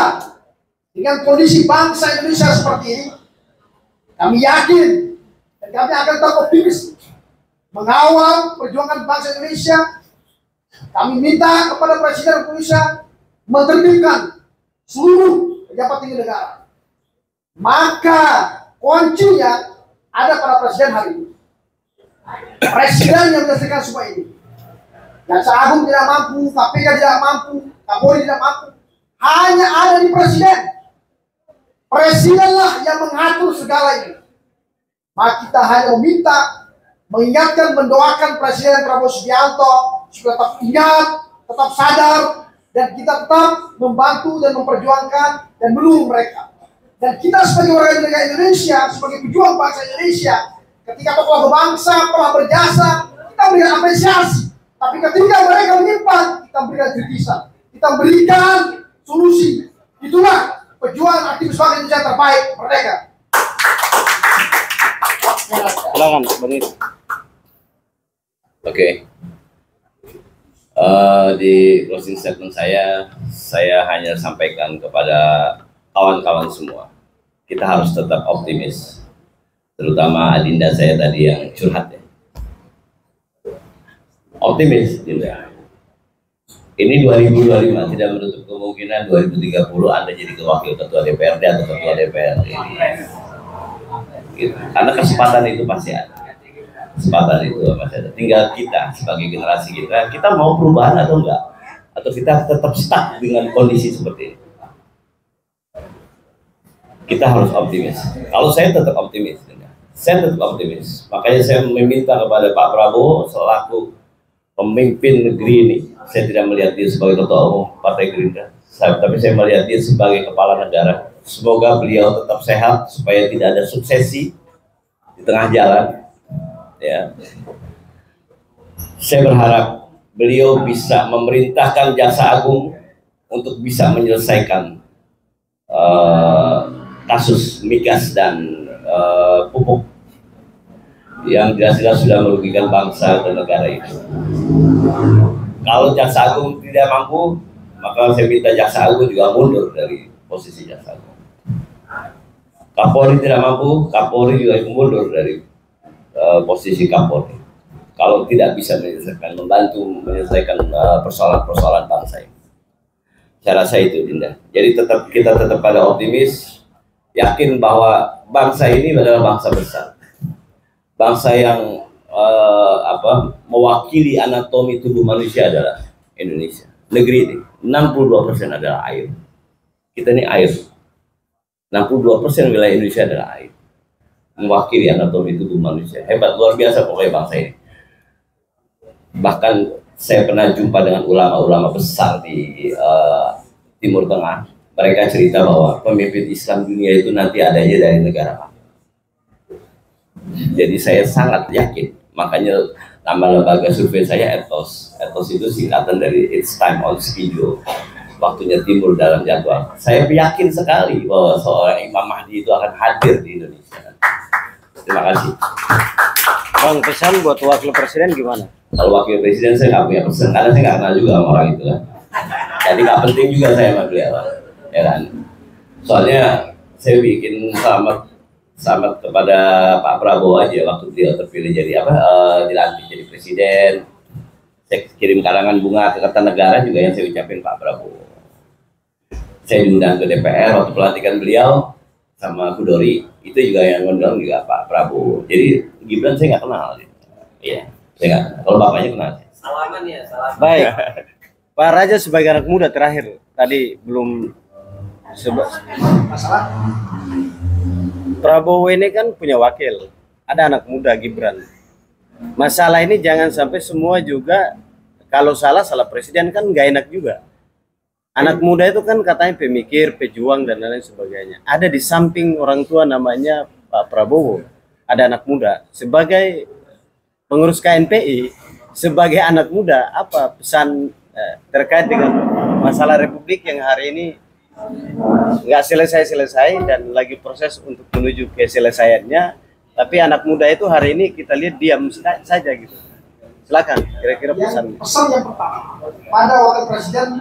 dengan kondisi bangsa Indonesia seperti ini, kami yakin dan kami akan tetap optimis mengawal perjuangan bangsa Indonesia. Kami minta kepada Presiden Indonesia menerbitkan seluruh pejabat tinggi negara. Maka kuncinya ada pada Presiden hari ini. Presiden yang menyelesaikan semua ini. Jaksa Agung tidak mampu, KPK tidak mampu, Kapolri tidak mampu. Hanya ada di Presiden. Presidenlah yang mengatur segala ini. Maka kita hanya meminta, mengingatkan, mendoakan Presiden Prabowo Subianto supaya tetap ingat, tetap sadar, dan kita tetap membantu dan memperjuangkan dan mendukung mereka. Dan kita sebagai warga negara Indonesia, sebagai pejuang bangsa Indonesia, ketika tokoh bangsa telah berjasa, kita berikan apresiasi. Tapi ketika mereka menyimpan, kita berikan kritisan, kita berikan solusi. Itulah pejuang aktivis bangsa Indonesia terbaik, merdeka. Silakan, Bang Is. Oke. Di closing statement saya hanya sampaikan kepada kawan-kawan semua, kita harus tetap optimis, terutama Adinda saya tadi yang curhat ya. Optimis, Dinda. Ini 2025 tidak menutup kemungkinan 2030 Anda jadi wakil ketua DPRD atau ketua DPR ini. Gitu. Karena kesempatan itu pasti ada. Kesempatan itu masih ada. Tinggal kita sebagai generasi kita mau perubahan atau enggak, atau kita tetap stuck dengan kondisi seperti ini. Kita harus optimis. Kalau saya tetap optimis, Makanya saya meminta kepada Pak Prabowo selaku pemimpin negeri ini. Saya tidak melihat dia sebagai ketua umum Partai Gerindra, tapi saya melihat dia sebagai kepala negara. Semoga beliau tetap sehat supaya tidak ada suksesi di tengah jalan. Ya, saya berharap beliau bisa memerintahkan Jaksa Agung untuk bisa menyelesaikan kasus migas dan pupuk yang jelas-jelas sudah merugikan bangsa dan negara ini. Kalau Jaksa Agung tidak mampu, maka saya minta Jaksa Agung juga mundur dari posisi Jaksa Agung. Kapolri tidak mampu, Kapolri juga mundur dari posisi Kapolri. Kalau tidak bisa membantu menyelesaikan persoalan-persoalan bangsa ini. Saya rasa itu, Dinda. Jadi kita tetap pada optimis, yakin bahwa bangsa ini adalah bangsa besar, bangsa yang mewakili anatomi tubuh manusia adalah Indonesia. Negeri ini 62% adalah air. Kita ini air. 62% wilayah Indonesia adalah air. Mewakili anatomi tubuh manusia. Hebat, luar biasa pokoknya bangsa ini. Bahkan saya pernah jumpa dengan ulama-ulama besar di Timur Tengah. Mereka cerita bahwa pemimpin Islam dunia itu nanti adanya dari negara apa. Jadi saya sangat yakin. Makanya nama lembaga survei saya Ethos. Ethos itu singkatan dari It's Time on Schedule. Waktunya timur dalam jadwal. Saya yakin sekali bahwa seorang Imam Mahdi itu akan hadir di Indonesia. Terima kasih. Bang, pesan buat wakil presiden gimana? Kalau wakil presiden saya nggak punya pesan, karena saya nggak kenal juga sama orang itu kan. Jadi nggak penting juga saya sama beliau, ya kan. Soalnya saya bikin selamat kepada Pak Prabowo aja waktu beliau terpilih jadi dilantik jadi presiden. Saya kirim karangan bunga ke Kertanegara juga yang saya ucapin Pak Prabowo. Saya diundang ke DPR waktu pelantikan beliau sama Kudori, itu juga yang ngundang juga Pak Prabowo. Jadi Gibran saya nggak kenal. Iya, saya nggak. Kalau bapaknya kenal. Salaman ya, salaman. Baik. Pak Raja sebagai anak muda terakhir tadi belum Masalah Prabowo ini kan punya wakil, ada anak muda Gibran. Masalah ini jangan sampai semua juga kalau salah presiden kan nggak enak juga. Anak muda itu kan katanya pemikir, pejuang dan lain sebagainya. Ada di samping orang tua namanya Pak Prabowo, ada anak muda. Sebagai pengurus KNPI, sebagai anak muda, apa pesan terkait dengan masalah Republik yang hari ini nggak selesai-selesai dan lagi proses untuk menuju keselesaiannya, tapi anak muda itu hari ini kita lihat diam saja gitu. Silakan, kira-kira pesan. pesan yang pertama pada wakil presiden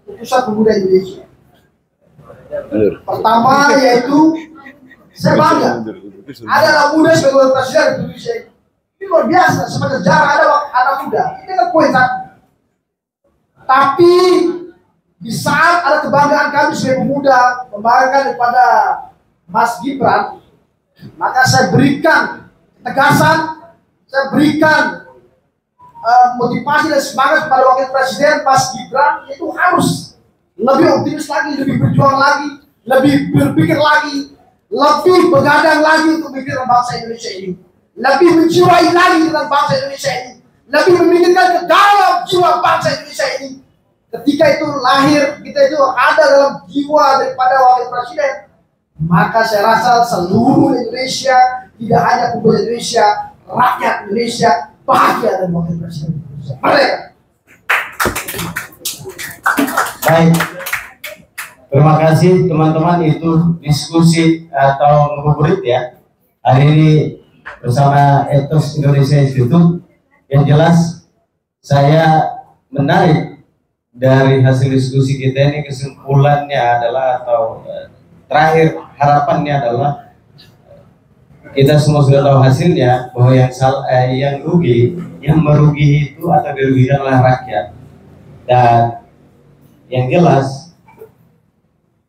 utusan pemuda Indonesia. Pertama yaitu saya bangga ada anak muda sebagai wakil presiden Indonesia. Ini luar biasa, sebenarnya jarang ada anak muda. Ini kan poin satu. Tapi di saat ada kebanggaan kami sebagai pemuda membanggakan kepada Mas Gibran, maka saya berikan ketegasan, saya berikan motivasi dan semangat kepada wakil presiden Mas Gibran, itu harus lebih optimis lagi, lebih berjuang lagi, lebih berpikir lagi, lebih begadang lagi untuk memikirkan bangsa Indonesia ini, lebih menjiwai lagi tentang bangsa Indonesia ini, lebih memikirkan ke dalam jiwa bangsa Indonesia ini. Ketika itu lahir, kita itu ada dalam jiwa daripada wakil presiden, maka saya rasa seluruh Indonesia, tidak hanya pemuda Indonesia, rakyat Indonesia bahagia dan wakil presiden Indonesia. Merdeka. Baik, terima kasih teman-teman, itu diskusi atau ngobrol ya hari ini bersama Ethos Indonesia Institute. Yang jelas saya menarik dari hasil diskusi kita ini, kesimpulannya adalah atau terakhir harapannya adalah kita semua sudah tahu hasilnya, bahwa yang rugi, yang merugi itu atau dirugikan oleh rakyat. Dan yang jelas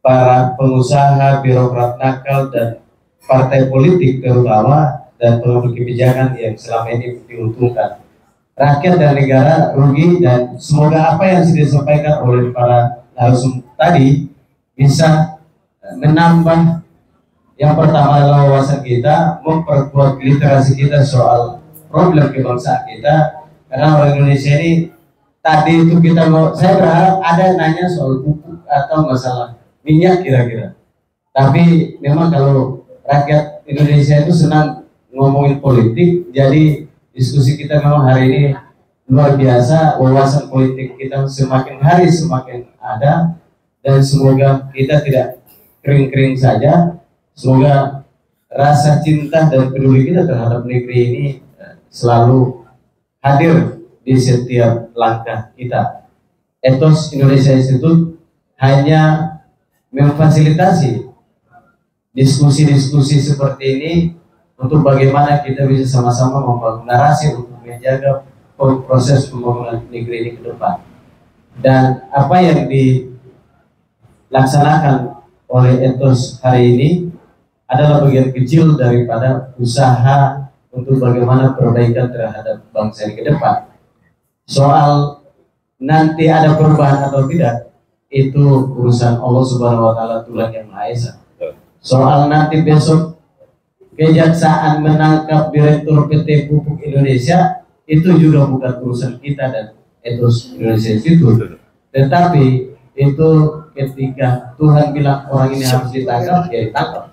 para pengusaha, birokrat nakal dan partai politik terutama dan pengambil kebijakan yang selama ini diuntungkan, rakyat dan negara rugi. Dan semoga apa yang sudah disampaikan oleh para narasumber tadi bisa menambah, yang pertama adalah wawasan kita, memperkuat literasi kita soal problem kebangsaan kita. Karena orang Indonesia ini tadi itu kita mau, saya berharap ada nanya soal pupuk atau masalah minyak kira-kira. Tapi memang kalau rakyat Indonesia itu senang ngomongin politik, jadi diskusi kita memang hari ini luar biasa. Wawasan politik kita semakin hari semakin ada, dan semoga kita tidak kering-kering saja. Semoga rasa cinta dan peduli kita terhadap negeri ini selalu hadir di setiap langkah kita. Ethos Indonesia Institute hanya memfasilitasi diskusi-diskusi seperti ini untuk bagaimana kita bisa sama-sama membangun narasi untuk menjaga proses pembangunan negeri ini ke depan. Dan apa yang dilaksanakan oleh Ethos hari ini adalah bagian kecil daripada usaha untuk bagaimana perbaikan terhadap bangsa ini ke depan. Soal nanti ada perubahan atau tidak, itu urusan Allah Subhanahu wa Ta'ala, Tuhan Yang Maha Esa. Soal nanti besok kejaksaan menangkap Direktur PT Pupuk Indonesia, itu juga bukan urusan kita dan Ethos Indonesia Institute. Tetapi itu ketika Tuhan bilang orang ini harus ditangkap, ya ditangkap.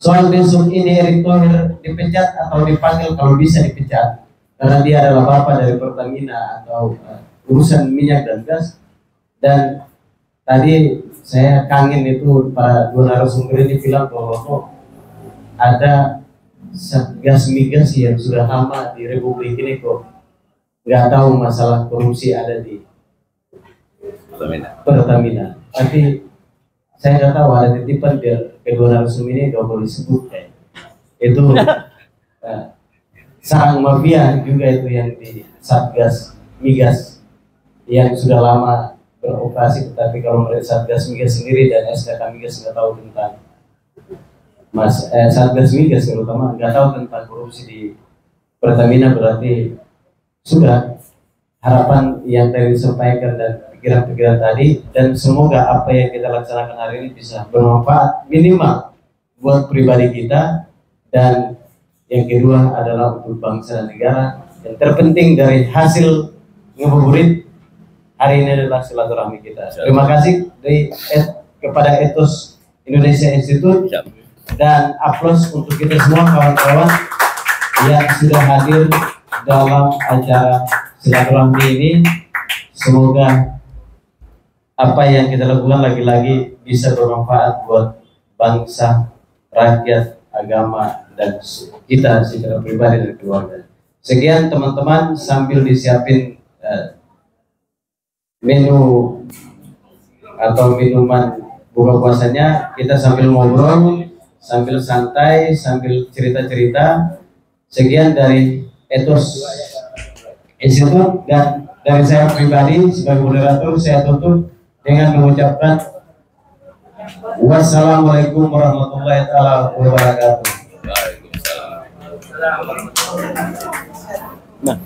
Soal besok ini Erick Thohir dipecat atau dipanggil, kalau bisa dipecat karena dia adalah bapak dari Pertamina atau urusan minyak dan gas. Dan tadi saya kangen itu para dua narasumber ini bilang bahwa ada satgas migas yang sudah lama di Republik ini kok nggak tahu masalah korupsi ada di Pertamina. Tapi saya nggak tahu, ada titipan biar kedua narasumber ini nggak boleh sebut kayak itu. Sarang mafia juga itu yang di satgas migas yang sudah lama beroperasi, tetapi kalau melihat Satgas Migas sendiri dan SKK Migas nggak tahu tentang Satgas Migas terutama nggak tahu tentang korupsi di Pertamina, berarti sudah harapan yang tadi disampaikan dan pikiran-pikiran tadi, dan semoga apa yang kita laksanakan hari ini bisa bermanfaat minimal buat pribadi kita, dan yang kedua adalah untuk bangsa dan negara. Yang terpenting dari hasil ngabuburit hari ini adalah silaturahmi kita. Terima kasih kepada Ethos Indonesia Institute, dan aplaus untuk kita semua kawan-kawan yang sudah hadir dalam acara silaturahmi ini. Semoga apa yang kita lakukan lagi-lagi bisa bermanfaat buat bangsa, rakyat, agama, dan kita secara pribadi dan keluarga. Sekian teman-teman, sambil disiapin menu atau minuman buka puasanya, kita sambil ngobrol, sambil santai, sambil cerita-cerita. Sekian dari Ethos Institute, dan dari saya pribadi sebagai moderator, saya tutup dengan mengucapkan wassalamualaikum warahmatullahi wabarakatuh. Nah,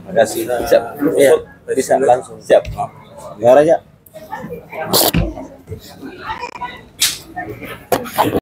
makasih. Siap. Iya, bisa langsung. Siap. Biar aja.